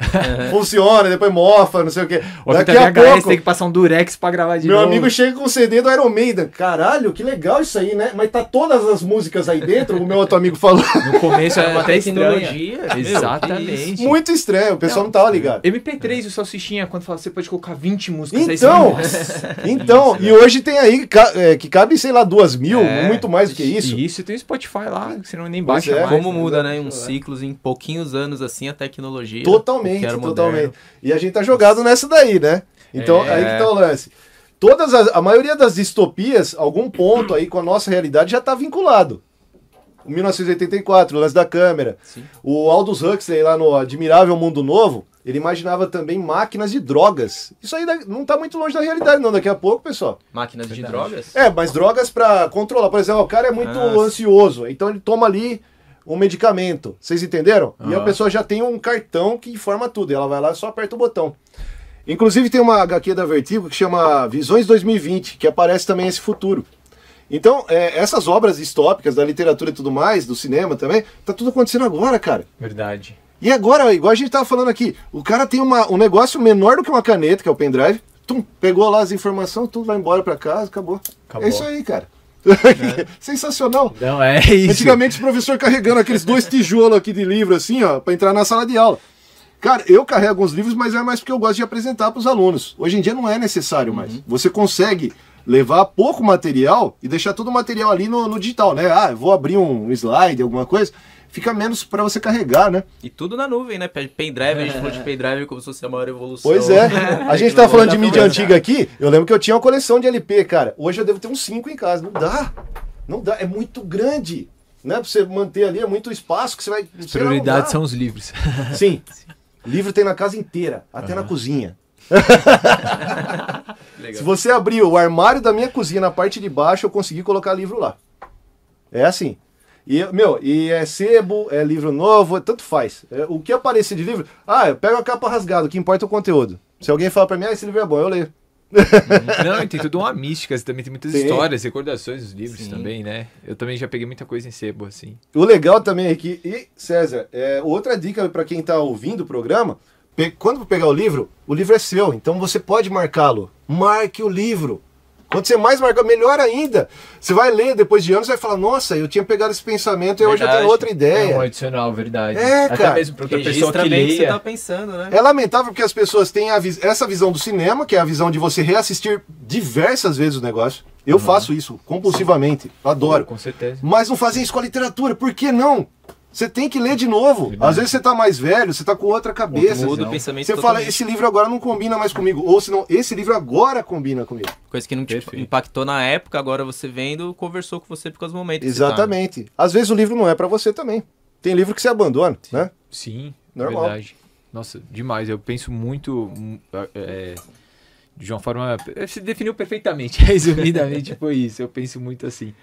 Funciona, depois mofa, não sei o quê. Ou Daqui fita a VHS, pouco, tem que passar um durex pra gravar de meu novo. amigo chega com o CD do Iron Maiden. Caralho, que legal isso aí, né? Mas tá todas as músicas aí dentro, o meu outro amigo falou. No começo era Uma até estranho. tecnologia. Exatamente. Muito estranho, o pessoal não tava ligado. MP3, o Salsichinha, quando fala, você pode colocar 20 músicas aí. Então, e hoje tem aí que cabe, sei lá, 2.000, muito mais do que isso. E isso tem o Spotify lá, que você não nem Pois baixa é. mais. Como muda, né, uns ciclos em pouquinhos anos, assim, a tecnologia. Totalmente, o que era totalmente. moderno. E a gente tá jogado nessa daí, né? Então, aí que tá o lance. A maioria das distopias, algum ponto aí com a nossa realidade já tá vinculado. O 1984, o lance da câmera. Sim. O Aldous Huxley lá no Admirável Mundo Novo, ele imaginava também máquinas de drogas. Isso aí não tá muito longe da realidade não, daqui a pouco, pessoal. Máquinas de drogas? Mas drogas pra controlar. Por exemplo, o cara é muito ansioso, então ele toma ali um medicamento. Vocês entenderam? E a pessoa já tem um cartão que informa tudo. E ela vai lá e só aperta o botão. Inclusive tem uma HQ da Vertigo que chama Visões 2020, que aparece também esse futuro. Então, essas obras distópicas da literatura e tudo mais, do cinema também, tá tudo acontecendo agora, cara. Verdade. E agora, igual a gente tava falando aqui, o cara tem um negócio menor do que uma caneta, que é o pendrive, pegou lá as informações, tudo vai embora pra casa, acabou. É isso aí, cara. Sensacional. Não, é isso. Antigamente o professor carregando aqueles 2 tijolos aqui de livro assim, ó, pra entrar na sala de aula. Cara, eu carrego alguns livros, mas é mais porque eu gosto de apresentar pros alunos. Hoje em dia não é necessário mais. Você consegue levar pouco material e deixar todo o material ali no digital, né? Eu vou abrir um slide, alguma coisa, fica menos para você carregar, né? E tudo na nuvem, né? Pendrive, a gente falou de pendrive como se fosse a maior evolução. Pois é. A gente tá falando de mídia antiga aqui, eu lembro que eu tinha uma coleção de LP, cara. Hoje eu devo ter uns 5 em casa. Não dá, é muito grande, né? Pra você manter ali, é muito espaço que você vai... As prioridades são os livros. Sim. Livro tem na casa inteira, até na cozinha. Se você abrir o armário da minha cozinha na parte de baixo, eu consegui colocar livro lá. É assim. E é sebo, é livro novo, tanto faz. O que aparecer de livro, eu pego a capa rasgada, o que importa é o conteúdo. Se alguém fala pra mim, esse livro é bom, eu leio. Não, e tem tudo uma mística, também tem muitas histórias, recordações dos livros também, né? Eu também já peguei muita coisa em sebo, assim. O legal também é que, César, outra dica pra quem tá ouvindo o programa, quando pegar o livro é seu, então você pode marcá-lo. Marque o livro. Quanto você mais marcar, melhor ainda. Você vai ler depois de anos e vai falar, nossa, eu tinha pegado esse pensamento e hoje eu tenho outra ideia. É um adicional, verdade. Até cara. Mesmo pra outra pessoa que leia. Que você tá pensando, né? É lamentável porque as pessoas têm essa visão do cinema, que é a visão de você reassistir diversas vezes o negócio. Eu faço isso compulsivamente, adoro. Com certeza. Mas não fazem isso com a literatura, por que não? Você tem que ler de novo. Às vezes você tá mais velho, você tá com outra cabeça. Muda o pensamento você fala, esse livro agora não combina mais comigo. Ou senão, esse livro agora combina comigo. Coisa que não te impactou na época, agora você vendo, conversou com você por causa do momento. Exatamente. Às vezes o livro não é pra você também. Tem livro que você abandona, né? Sim, normal. Verdade. Nossa, demais. Eu penso muito... de uma forma... Você definiu perfeitamente. Resumidamente foi isso. Eu penso muito assim.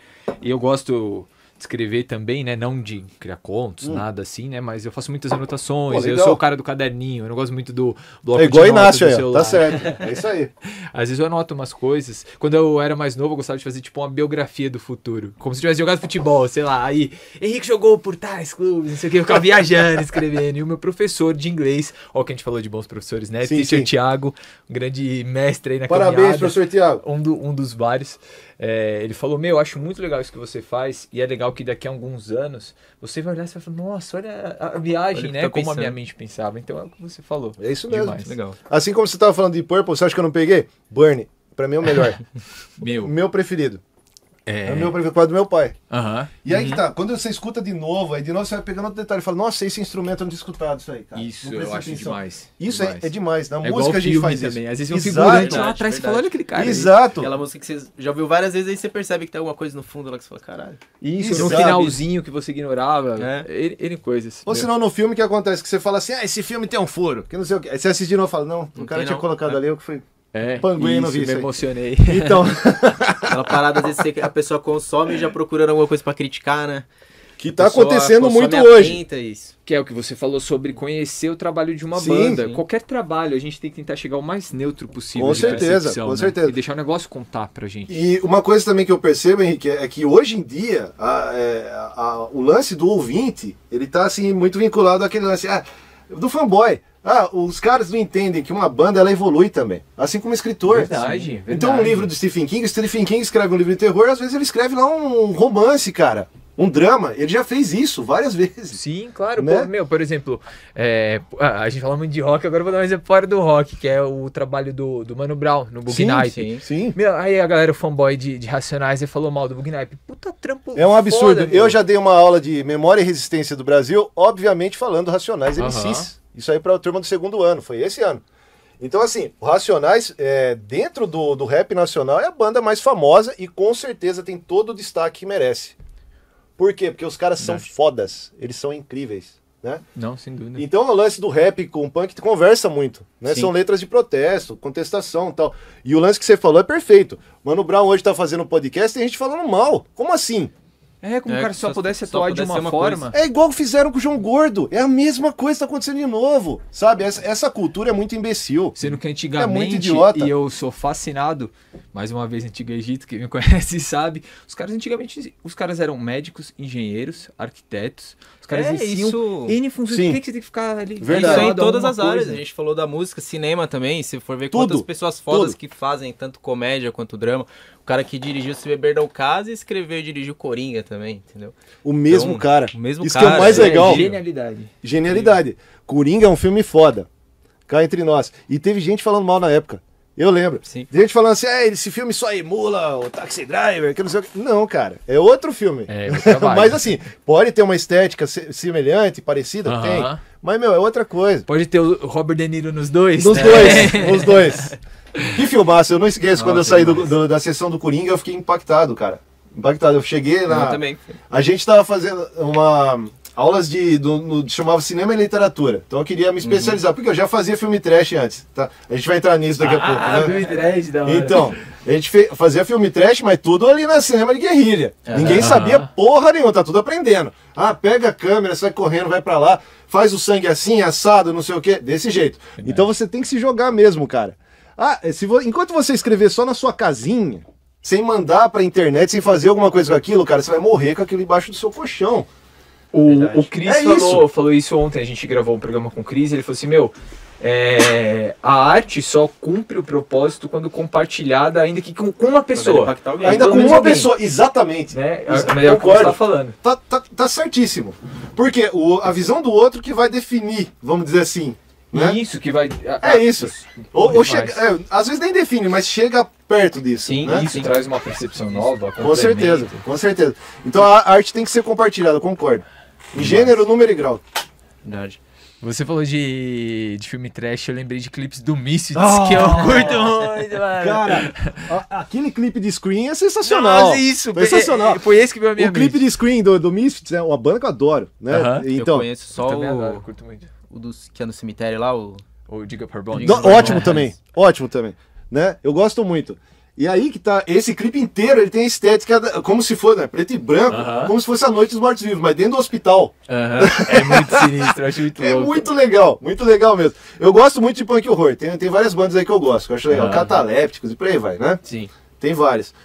E eu gosto... escrever também, né? Não de criar contos, nada assim, né? Mas eu faço muitas anotações. Eu sou o cara do caderninho. Eu não gosto muito do bloco de notas. É igual o Inácio aí, celular. tá certo. É isso aí. Às vezes eu anoto umas coisas. Quando eu era mais novo, eu gostava de fazer tipo uma biografia do futuro. Como se eu tivesse jogado futebol, sei lá. Aí, Henrique jogou por tais clubes, não sei o que. Eu ficava viajando, escrevendo. E o meu professor de inglês, ó, que a gente falou de bons professores, né? Teacher Thiago, um grande mestre aí na caminhada. Parabéns, professor Thiago. Um dos vários. Ele falou, eu acho muito legal isso que você faz, e é legal que daqui a alguns anos você vai olhar e vai falar, nossa, olha a viagem, né? Como a minha mente pensava. Então é o que você falou. É isso mesmo. Demais. Legal. Assim como você estava falando de Purple, você acha que eu não peguei? Burn, pra mim é o melhor. Meu preferido. É o meu preferido, por causa do meu pai. E aí que tá, quando você escuta de novo, aí de novo você vai pegando outro detalhe e fala, nossa, esse instrumento eu não tinha escutado isso aí, cara. Isso, eu acho demais. Isso demais. É demais. Na música música a gente faz também. isso. Às vezes um figurante lá atrás e fala, olha aquele cara. Exato. Aquela música que você já ouviu várias vezes, aí você percebe que tem alguma coisa no fundo lá que você fala, caralho. Isso, no finalzinho que você ignorava. N coisas. Ou senão no filme que acontece, que você fala assim, esse filme tem um furo, que não sei o que. Aí você assiste de novo e fala, não, o cara tinha colocado ali, eu que fui... Panguinho, não vi isso. Me emocionei. Então... Aquela parada, às vezes a pessoa consome e já procurando alguma coisa pra criticar, né? Que tá acontecendo muito hoje. Isso. Que é o que você falou sobre conhecer o trabalho de uma banda. Sim. Qualquer trabalho, a gente tem que tentar chegar o mais neutro possível. Com certeza, com certeza. E deixar o negócio contar pra gente. E uma coisa também que eu percebo, Henrique, é que hoje em dia, o lance do ouvinte, ele tá assim, muito vinculado àquele lance do fanboy. Os caras não entendem que uma banda ela evolui também, assim como escritor. Verdade. Então um livro do Stephen King escreve um livro de terror, às vezes ele escreve lá um romance, cara. Um drama, ele já fez isso várias vezes. Sim, claro. Né? Pô, por exemplo, a gente fala muito de rock, agora eu vou dar um exemplo fora do rock, que é o trabalho do Mano Brown, no Bug Night. Sim. Aí a galera, o fanboy de Racionais, falou mal do Bug Night. Puta trampo. É um absurdo. Foda, eu já dei uma aula de Memória e Resistência do Brasil, obviamente falando Racionais MCs. Isso aí pra turma do segundo ano, foi esse ano. Então, assim, o Racionais, dentro do rap nacional, é a banda mais famosa e com certeza tem todo o destaque que merece. Por quê? Porque os caras são fodas, eles são incríveis, né? Não, sem dúvida. Então o lance do rap com o punk conversa muito, né? São letras de protesto, contestação e tal. E o lance que você falou é perfeito. Mano Brown hoje tá fazendo um podcast e tem gente falando mal. Como assim? Como o cara só pudesse atuar de uma forma. É igual fizeram com o João Gordo. É a mesma coisa que tá acontecendo de novo. Sabe? Essa cultura é muito imbecil. Sendo que antigamente, é muito idiota. E eu sou fascinado, mais uma vez, Antigo Egito, quem me conhece sabe, os caras antigamente, eram médicos, engenheiros, arquitetos, os caras existiam N funções. Por que você tem que ficar ali? Verdade. Isso em todas as áreas. A gente falou da música, cinema também, se for ver quantas pessoas fodas que fazem tanto comédia quanto drama. O cara que dirigiu Se Beber Não Case, escreveu e dirigiu Coringa também, entendeu? O mesmo cara. Isso que é o mais legal. Genialidade. Coringa é um filme foda. Cá entre nós. E teve gente falando mal na época. Eu lembro. Sim. Gente falando assim, esse filme só emula o Taxi Driver, que não sei o que. Não, cara. É outro filme. Mas assim, pode ter uma estética semelhante, parecida, tem. Mas, é outra coisa. Pode ter o Robert De Niro nos dois. Nos dois. Que filmaço, eu não esqueço. Quando eu saí da sessão do Coringa, eu fiquei impactado, cara. Eu cheguei lá. Eu também. A gente tava fazendo aulas chamava Cinema e Literatura. Então eu queria me especializar, porque eu já fazia filme trash antes, tá? A gente vai entrar nisso daqui a pouco, né? Filme trash, da hora. Então, A gente fazia filme trash, mas tudo ali na cinema de guerrilha. Ninguém sabia porra nenhuma, tá tudo aprendendo. Ah, pega a câmera, sai correndo, vai pra lá, faz o sangue assim, assado, não sei o quê, desse jeito. Então você tem que se jogar mesmo, cara. Ah, enquanto você escrever só na sua casinha, sem mandar pra internet, sem fazer alguma coisa com aquilo, cara, você vai morrer com aquilo embaixo do seu colchão. O Cris falou isso ontem, a gente gravou um programa com o Cris, ele falou assim, a arte só cumpre o propósito quando compartilhada, ainda que com uma pessoa. Ainda com uma pessoa, exatamente. Né? Mas é o que você tá falando. Tá certíssimo. Porque a visão do outro que vai definir, vamos dizer assim. Né? Isso que vai... isso. Ou chega, às vezes nem define, mas chega perto disso. Sim, né? isso traz uma percepção nova. Com certeza. Então a arte tem que ser compartilhada, concordo. Em gênero, número e grau. Verdade. Você falou de filme trash, eu lembrei de clipes do Misfits, que eu curto muito, mano. Cara, aquele clipe de Scream é sensacional. Nossa, isso. Sensacional. Foi esse que veio a minha mente. O clipe de Scream do Misfits é uma banda que eu adoro, né? Então, eu conheço só adoro, curto muito. O que é no cemitério lá, o Diga Parbone. Ótimo também, né? Eu gosto muito. E aí que tá, esse clipe inteiro, ele tem a estética como se fosse, né, preto e branco, como se fosse a Noite dos Mortos-Vivos, mas dentro do hospital. É muito sinistro, eu acho muito louco. Muito legal mesmo. Eu gosto muito de punk horror, tem várias bandas aí que eu gosto, que eu acho legal, Catalépticos e por aí vai, né? Sim. Tem várias.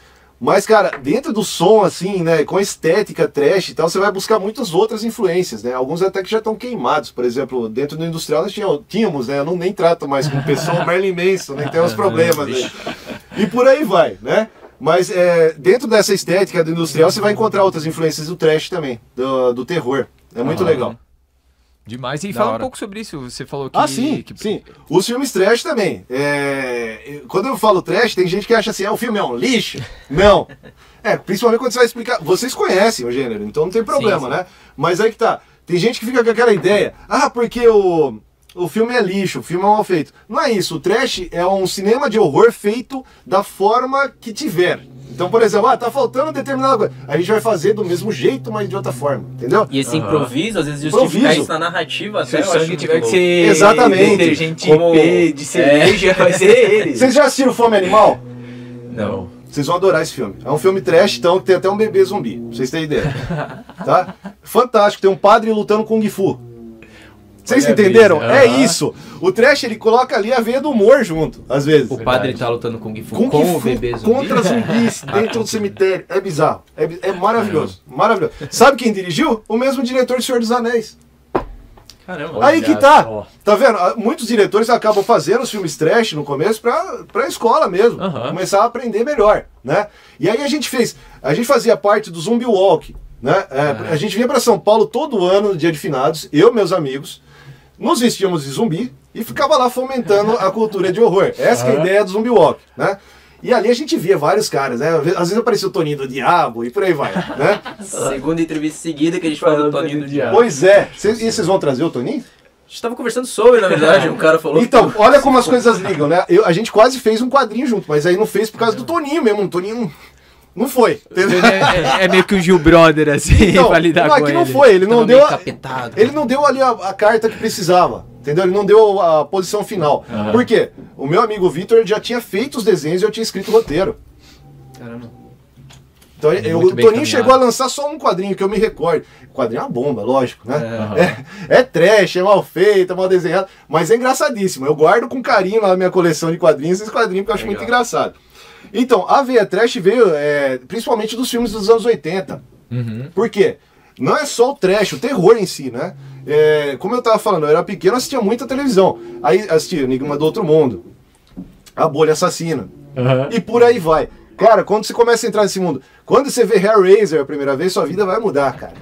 Mas, cara, dentro do som, assim, né, com estética trash e tal, você vai buscar muitas outras influências, né? Alguns até que já estão queimados. Por exemplo, dentro do industrial nós tínhamos, né? Eu nem trato mais com pessoa, Marilyn Manson, né? Tem uns problemas aí. E por aí vai, né? Mas dentro dessa estética do industrial, você vai encontrar outras influências do trash também, do terror. É muito legal. Demais. E fala um pouco sobre isso. Você falou que... sim. Os filmes trash também. Quando eu falo trash, tem gente que acha assim, o filme é um lixo. Não. Principalmente quando você vai explicar. Vocês conhecem o gênero, então não tem problema, né? Mas aí que tá. Tem gente que fica com aquela ideia, porque o filme é lixo, o filme é mal feito. Não é isso. O trash é um cinema de horror feito da forma que tiver. Então, por exemplo, tá faltando determinada coisa. A gente vai fazer do mesmo jeito, mas de outra forma, entendeu? E esse improviso, às vezes, justificar isso na narrativa. Se o sangue tiver que ser exatamente detergente IP de cerveja, vai ser ele. Vocês já assistiram Fome Animal? Não. Vocês vão adorar esse filme. É um filme trash, então, que tem até um bebê zumbi. Pra vocês terem ideia. Tá? Fantástico. Tem um padre lutando com Kung Fu. Vocês entenderam? É isso. O trash, ele coloca ali a veia do humor junto, às vezes. O padre tá lutando com Kung Fu com o bebê zumbi. Contra zumbis dentro do cemitério. É bizarro. É maravilhoso. Maravilhoso. Sabe quem dirigiu? O mesmo diretor de Senhor dos Anéis. Caramba. Aí que tá. Tá vendo? Muitos diretores acabam fazendo os filmes trash no começo pra escola mesmo. Começar a aprender melhor, né? E aí a gente fazia parte do Zumbi Walk, né? A gente vinha pra São Paulo todo ano, no dia de finados, eu e meus amigos, nos vestíamos de zumbi e ficava lá fomentando a cultura de horror. Essa é a ideia do Zumbi Walk, né? E ali a gente via vários caras, né? Às vezes aparecia o Toninho do Diabo e por aí vai, né? Segunda entrevista seguida que a gente falou do Toninho do Diabo. Pois é. E vocês vão trazer o Toninho? A gente tava conversando sobre, na verdade, o cara falou. Então, olha como as coisas ligam, né? A gente quase fez um quadrinho junto, mas aí não fez por causa do Toninho mesmo. O Toninho não foi. É meio que o Gil Brother, assim, então, pra lidar com ele. Não foi, ele não deu ali a carta que precisava, entendeu? Ele não deu a posição final. Por quê? O meu amigo Vitor já tinha feito os desenhos e eu tinha escrito o roteiro. Caramba. Então o Toninho chegou a lançar só um quadrinho que eu me recordo. O quadrinho é uma bomba, lógico, né? É trash, é mal feito, é mal desenhado, mas é engraçadíssimo. Eu guardo com carinho na minha coleção de quadrinhos esse quadrinho que eu acho muito engraçado. Então, a veia trash veio principalmente dos filmes dos anos 80. Por quê? Não é só o trash, o terror em si, né? Como eu tava falando, eu era pequeno, assistia muita televisão. Aí assistia Enigma do Outro Mundo, A Bolha Assassina, e por aí vai. Cara, quando você começa a entrar nesse mundo, quando você vê Hellraiser a primeira vez, sua vida vai mudar, cara.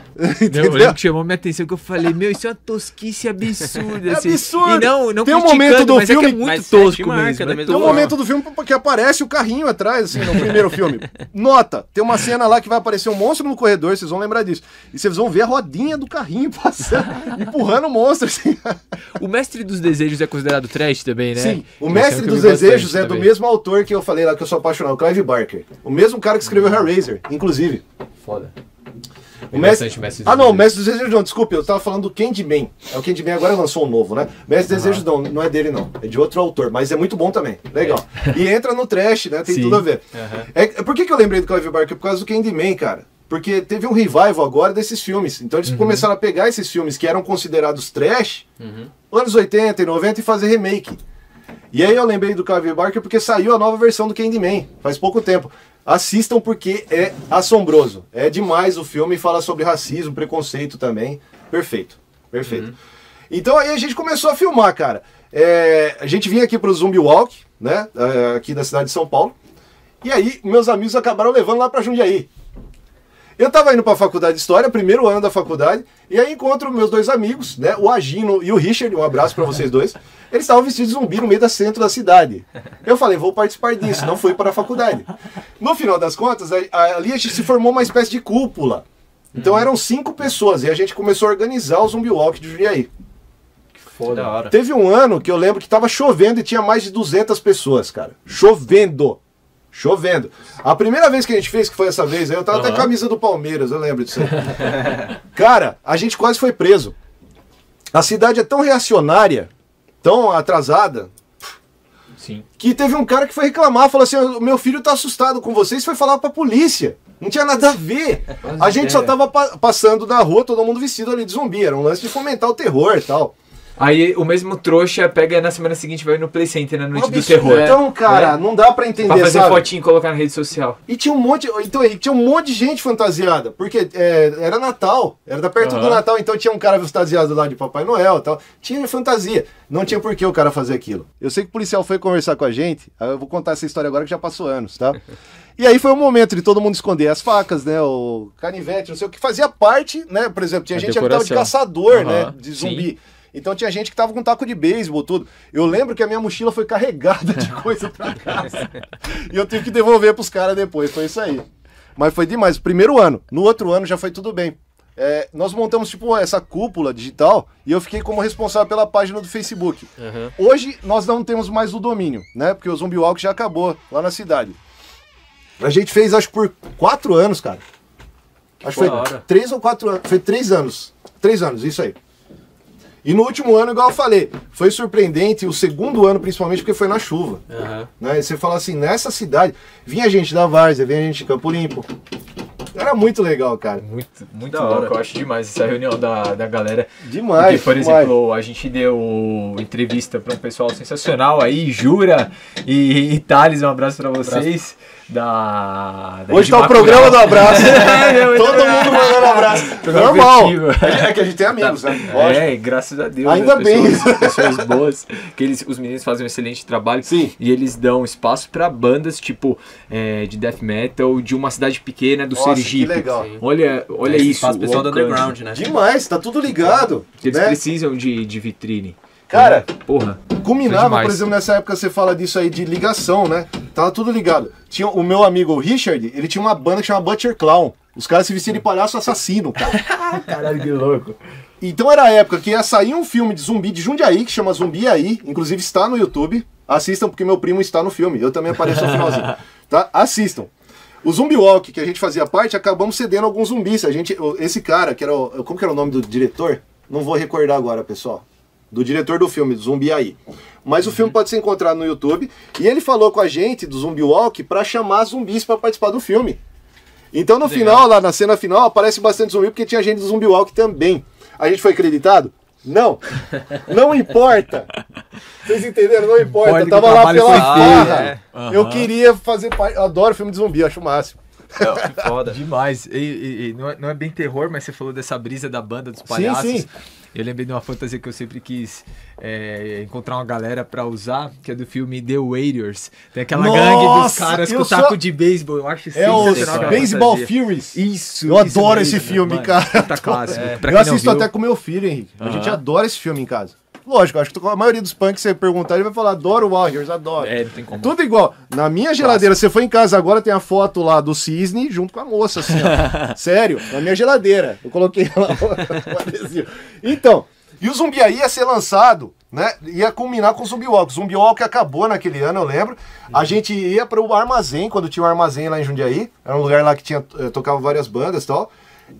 Eu lembro que chamou minha atenção que eu falei, isso é uma tosquice absurda. Assim. Absurdo. E não tem um momento do filme é muito tosco mesmo. Tem um momento do filme que aparece o carrinho atrás, assim, no primeiro filme. Nota, tem uma cena lá que vai aparecer um monstro no corredor, vocês vão lembrar disso. E vocês vão ver a rodinha do carrinho passando, empurrando o monstro, assim. O Mestre dos Desejos é considerado trash também, né? Sim, o Mestre dos Desejos é do mesmo autor que eu falei lá, que eu sou apaixonado, o Clive Barker. O mesmo cara que escreveu Hellraiser, inclusive. Foda. O Mestre não, o Mestre dos Desejos não, desculpe, eu tava falando do Candyman. O Candyman agora lançou um novo, né? Mestre dos Desejos não é dele não, é de outro autor, mas é muito bom também, legal. E entra no trash, né? Tem tudo a ver. Por que eu lembrei do Clive Barker? Por causa do Candyman, cara. Porque teve um revival agora desses filmes. Então eles começaram a pegar esses filmes que eram considerados trash, anos 80 e 90, e fazer remake. E aí eu lembrei do Clive Barker porque saiu a nova versão do Candyman, faz pouco tempo. Assistam porque é assombroso. É demais o filme, fala sobre racismo, preconceito também. Perfeito, perfeito. Então aí a gente começou a filmar, cara. A gente vinha aqui pro Zumbi Walk, né? Aqui da cidade de São Paulo. E aí meus amigos acabaram levando lá pra Jundiaí. Eu tava indo pra faculdade de História, primeiro ano da faculdade, e aí encontro meus dois amigos, né? O Agino e o Richard, um abraço pra vocês dois. Eles estavam vestidos de zumbi no meio do centro da cidade. Eu falei, vou participar disso, não fui para a faculdade. No final das contas, ali a gente se formou uma espécie de cúpula. Então eram 5 pessoas, e a gente começou a organizar o Zumbi Walk de Jundiaí. Que foda. Hora. Teve um ano que eu lembro que tava chovendo e tinha mais de 200 pessoas, cara. Chovendo. Chovendo. A primeira vez que a gente fez, que foi essa vez, eu tava até com a camisa do Palmeiras, eu lembro disso aí. Cara, a gente quase foi preso. A cidade é tão reacionária, tão atrasada, que teve um cara que foi reclamar, falou assim, meu filho tá assustado com vocês, foi falar pra polícia. Não tinha nada a ver. A gente só tava passando na rua, todo mundo vestido ali de zumbi, era um lance de fomentar o terror e tal. Aí o mesmo trouxa pega na semana seguinte vai no Play Center na noite do terror. Então, cara, não dá pra entender, pra fazer fotinho e colocar na rede social. E tinha um monte, tinha um monte de gente fantasiada, porque era Natal, era perto do Natal, então tinha um cara fantasiado lá de Papai Noel e tal. Tinha fantasia, não tinha por que o cara fazer aquilo. Eu sei que o policial foi conversar com a gente, eu vou contar essa história agora que já passou anos, tá? E aí foi o momento de todo mundo esconder as facas, né, o canivete, não sei o que, fazia parte, né, por exemplo, tinha gente que tava de caçador, né, de zumbi. Sim. Então tinha gente que tava com taco de beisebol, tudo. Eu lembro que a minha mochila foi carregada de coisa pra casa. E eu tive que devolver pros caras depois, foi isso aí. Mas foi demais, primeiro ano. No outro ano já foi tudo bem. Nós montamos tipo essa cúpula digital e eu fiquei como responsável pela página do Facebook. Hoje nós não temos mais o domínio, né? Porque o Zumbi Walk já acabou lá na cidade. A gente fez acho por 4 anos, cara. Acho que foi 3 ou 4 anos. Foi 3 anos. 3 anos, isso aí. E no último ano, igual eu falei, foi surpreendente, o segundo ano principalmente, porque foi na chuva. Né? E você fala assim, nessa cidade, vinha gente da Várzea, vinha gente de Campo Limpo. Era muito legal, cara. Muito louco, eu acho demais essa reunião da galera. Demais. Porque, por exemplo, a gente deu entrevista para um pessoal sensacional aí, Jura e Thales, um abraço para vocês. Hoje tá o programa do abraço. Todo mundo mandando abraço. Normal. É que a gente tem amigos, né? Graças a Deus. Ainda bem. Pessoas boas. Que os meninos fazem um excelente trabalho. Sim. E eles dão espaço pra bandas tipo de death metal de uma cidade pequena do Sergipe. Que legal. Olha isso. Faz pessoal do underground, né? Demais, tá tudo ligado. Eles precisam de vitrine. Cara, porra. Culminava, por exemplo, nessa época você fala disso aí de ligação, né? Tava tudo ligado. Tinha o meu amigo Richard, ele tinha uma banda que chama Butcher Clown. Os caras se vestiam de palhaço assassino, cara. Caralho, que louco. Então era a época que ia sair um filme de zumbi de Jundiaí, que chama Zumbi Aí. Inclusive está no YouTube. Assistam, porque meu primo está no filme. Eu também apareço no finalzinho. Tá? Assistam. O Zumbi Walk, que a gente fazia parte, acabamos cedendo alguns zumbis. Esse cara, que era como que era o nome do diretor? Não vou recordar agora, pessoal. Do diretor do filme, do Zumbi Aí. Mas o filme pode ser encontrado no YouTube. E ele falou com a gente do Zumbi Walk pra chamar zumbis pra participar do filme. Então no final, lá na cena final, aparece bastante zumbi porque tinha gente do Zumbi Walk também. A gente foi acreditado? Não. Não importa. Vocês entenderam? Não importa. Tava lá pela farra. Eu queria fazer parte. Eu adoro filme de zumbi, acho o máximo. Que foda. Demais. E não é bem terror, mas você falou dessa brisa da banda dos palhaços. Sim. Eu lembrei de uma fantasia que eu sempre quis encontrar uma galera pra usar, que é do filme The Warriors. Tem aquela gangue dos caras com taco de beisebol. Eu acho sensacional. Baseball Furies. Isso. Eu adoro esse filme, mano, cara. Tá clássico. Eu assisto até com meu filho, Henrique. A gente adora esse filme em casa. Lógico, acho que a maioria dos punks, você perguntar, ele vai falar, adoro Warriors, adoro. Não tem como. Tudo igual. Na minha geladeira, você foi em casa agora, tem a foto lá do cisne junto com a moça, assim, ó. Sério, na minha geladeira. Eu coloquei lá o adesivo. Então, e o Zumbi Aí ia ser lançado, né? Ia culminar com o Zumbi Walk. O Zumbi Walk acabou naquele ano, eu lembro. A gente ia para o Armazém, quando tinha um Armazém lá em Jundiaí. Era um lugar lá que tocava várias bandas e tal.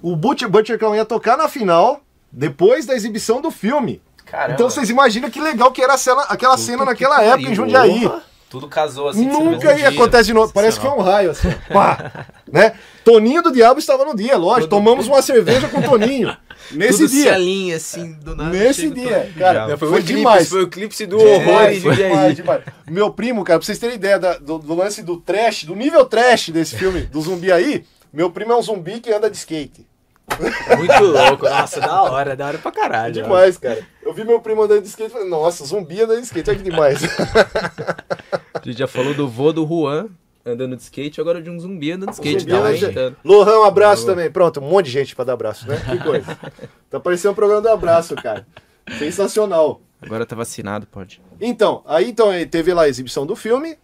O Butcher Clown ia tocar na final, depois da exibição do filme. Caramba. Então vocês imaginam que legal que era aquela cena naquela época em Jundiaí. Tudo casou assim. Nunca ia acontecer de novo. Parece que foi um raio, assim. Pá, né? Toninho do Diabo estava no dia, lógico. Tomamos uma cerveja com o Toninho. Nesse tudo dia. Se alinha, assim, do nada. Nesse dia. Cara, foi demais. Foi o eclipse do horror. Foi demais. Meu primo, cara, pra vocês terem ideia do lance do trash, do nível trash desse filme, do zumbi aí, meu primo é um zumbi que anda de skate. Muito louco. Nossa, da hora pra caralho. Demais, cara. Eu vi meu primo andando de skate e falei, nossa, zumbi andando de skate, olha que demais. A gente já falou do vô do Juan andando de skate, agora de um zumbi andando de skate. Lohan, um abraço também. Pronto, um monte de gente pra dar abraço, né? Que coisa. Tá parecendo um programa do abraço, cara. Sensacional. Agora tá vacinado, pode. Então, aí teve lá a exibição do filme,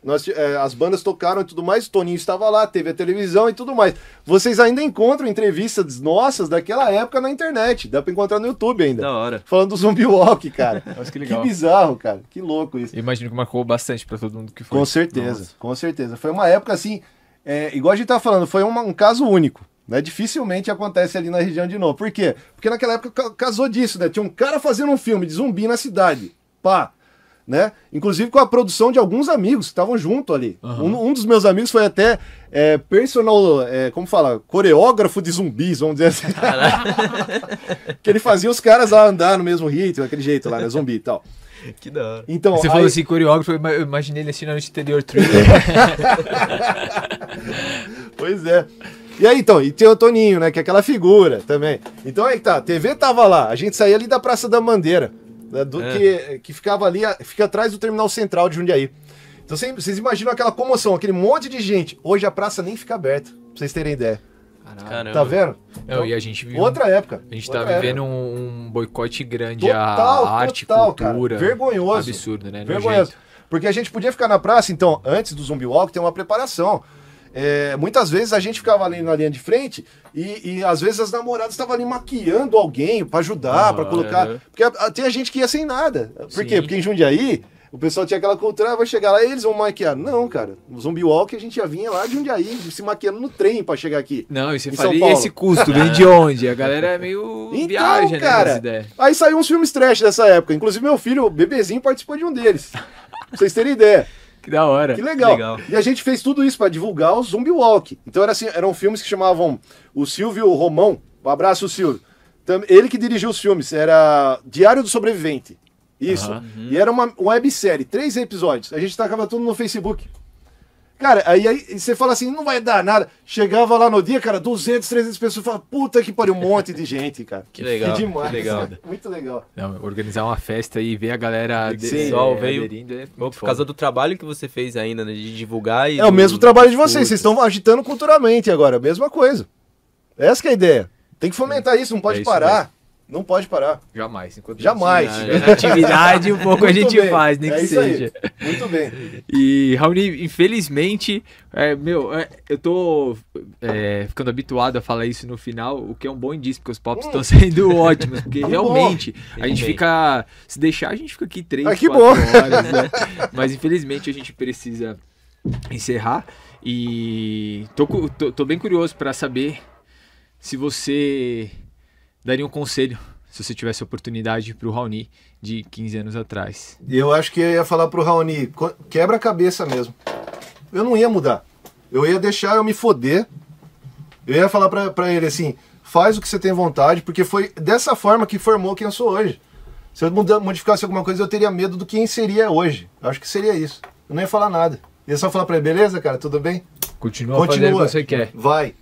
as bandas tocaram e tudo mais, o Toninho estava lá, teve a televisão e tudo mais. Vocês ainda encontram entrevistas nossas daquela época na internet, dá pra encontrar no YouTube ainda. Da hora. Falando do Zumbi Walk, cara. Nossa, que legal. Que bizarro, cara. Que louco isso. Eu imagino que marcou bastante pra todo mundo que foi. Com certeza, com certeza. Foi uma época assim, igual a gente tava falando, foi um caso único. Né? Dificilmente acontece ali na região de novo. Por quê? Porque naquela época casou disso, né? Tinha um cara fazendo um filme de zumbi na cidade. Pá! Né? Inclusive com a produção de alguns amigos que estavam junto ali. Um dos meus amigos foi até personal, como fala? Coreógrafo de zumbis, vamos dizer assim. Que ele fazia os caras lá andar no mesmo ritmo, daquele jeito lá, né? Zumbi e tal. Que da hora. Então, você falou assim, coreógrafo, eu imaginei ele assistindo no Interior Thriller. Pois é. E aí, então, e tem o Toninho, né, que é aquela figura também. Então aí tá, a TV tava lá, a gente saía ali da Praça da Bandeira, né, que ficava ali, fica atrás do Terminal Central de Jundiaí. Então vocês imaginam aquela comoção, aquele monte de gente. Hoje a praça nem fica aberta, pra vocês terem ideia. Caramba. Tá vendo? Não, e a gente vive outra época. A gente tá vivendo um boicote grande total, à arte, total, cultura. Cara. Vergonhoso. Absurdo, né? Vergonhoso. Porque a gente podia ficar na praça, então, antes do Zumbi Walk, tem uma preparação. Muitas vezes a gente ficava ali na linha de frente e às vezes as namoradas estavam ali maquiando alguém pra ajudar, pra colocar. Porque tem gente que ia sem nada. Por quê? Porque em Jundiaí, o pessoal tinha aquela cultura, vai chegar lá e eles vão maquiar. Não, cara. No Zumbi Walk a gente já vinha lá de Jundiaí, se maquiando no trem pra chegar aqui. Não, e você faria esse custo, vem de onde? A galera é meio então, viagem, cara, né, ideias. Aí saiu uns filmes trash dessa época. Inclusive meu filho, o bebezinho, participou de um deles. Pra vocês terem ideia. Que da hora. Que legal. E a gente fez tudo isso para divulgar o Zumbi Walk. Então eram filmes que chamavam o Silvio Romão. Um abraço, Silvio. Ele que dirigiu os filmes. Era Diário do Sobrevivente. Isso. E era uma websérie, 3 episódios. A gente tacava tudo no Facebook. Cara, aí você fala assim, não vai dar nada. Chegava lá no dia, cara, 200, 300 pessoas. Fala, puta que pariu, um monte de gente, cara. Que legal. Que demais. Que legal. Muito legal. Não, organizar uma festa e ver a galera veio por causa do trabalho que você fez ainda, né, de divulgar. E o mesmo trabalho de vocês. Vocês estão agitando culturalmente agora. Mesma coisa. Essa que é a ideia. Tem que fomentar isso, não pode parar. Mesmo. Não pode parar. Jamais. Jamais. Atividade um pouco a gente faz, nem que seja. Aí. Muito bem. E, Raoni, infelizmente, eu tô ficando habituado a falar isso no final, o que é um bom indício, porque os papos estão sendo ótimos, porque realmente a gente fica, se deixar, a gente fica aqui 3, 4 horas, né? Mas infelizmente a gente precisa encerrar e tô bem curioso para saber se você daria um conselho, se você tivesse oportunidade, pro Raoni de 15 anos atrás? Eu acho que eu ia falar pro Raoni, quebra a cabeça mesmo. Eu não ia mudar. Eu ia deixar eu me foder. Eu ia falar pra ele assim, faz o que você tem vontade, porque foi dessa forma que formou quem eu sou hoje. Se eu modificasse alguma coisa, eu teria medo do quem seria hoje. Eu acho que seria isso. Eu não ia falar nada. Eu ia só falar pra ele, beleza, cara, tudo bem? Continua fazendo o que você quer. Vai.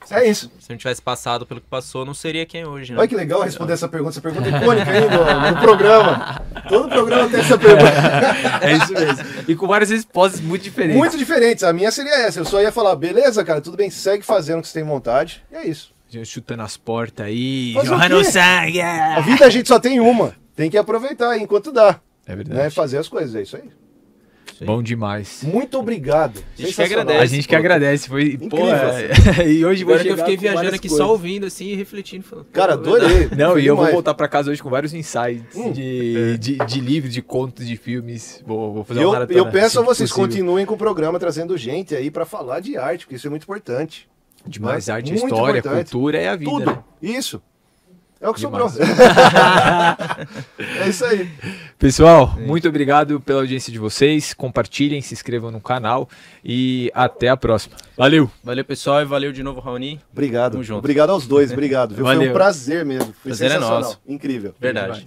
É isso. Se não tivesse passado pelo que passou, não seria quem é hoje, né? Olha que legal responder essa pergunta é icônica ainda no programa. Todo programa tem essa pergunta. É isso mesmo. E com várias respostas muito diferentes. Muito diferentes. A minha seria essa. Eu só ia falar, beleza, cara, tudo bem, segue fazendo o que você tem vontade. E é isso. Chutando as portas aí, jorrando sangue. A vida a gente só tem uma. Tem que aproveitar enquanto dá. É verdade. Né? Fazer as coisas, é isso aí. Sim. Bom demais. Muito obrigado. A gente que agradece. A gente que agradece. Foi incrível. E hoje eu fiquei viajando aqui coisas. Só ouvindo assim e refletindo. Falando, cara, adorei. Não, e eu vou voltar pra casa hoje com vários insights de livros, de contos, de filmes. Vou fazer uma maratona. Eu peço a vocês, continuem com o programa trazendo gente aí pra falar de arte, porque isso é muito importante. Demais, arte, história, cultura é a vida, tudo. Né? Isso. É o que sobrou. É isso aí. Pessoal, muito obrigado pela audiência de vocês. Compartilhem, se inscrevam no canal e até a próxima. Valeu! Valeu, pessoal, e valeu de novo, Raoni. Obrigado. Tamo junto. Obrigado aos dois, obrigado. Viu? Foi um prazer mesmo. Foi prazer sensacional. é nosso. Incrível. Verdade.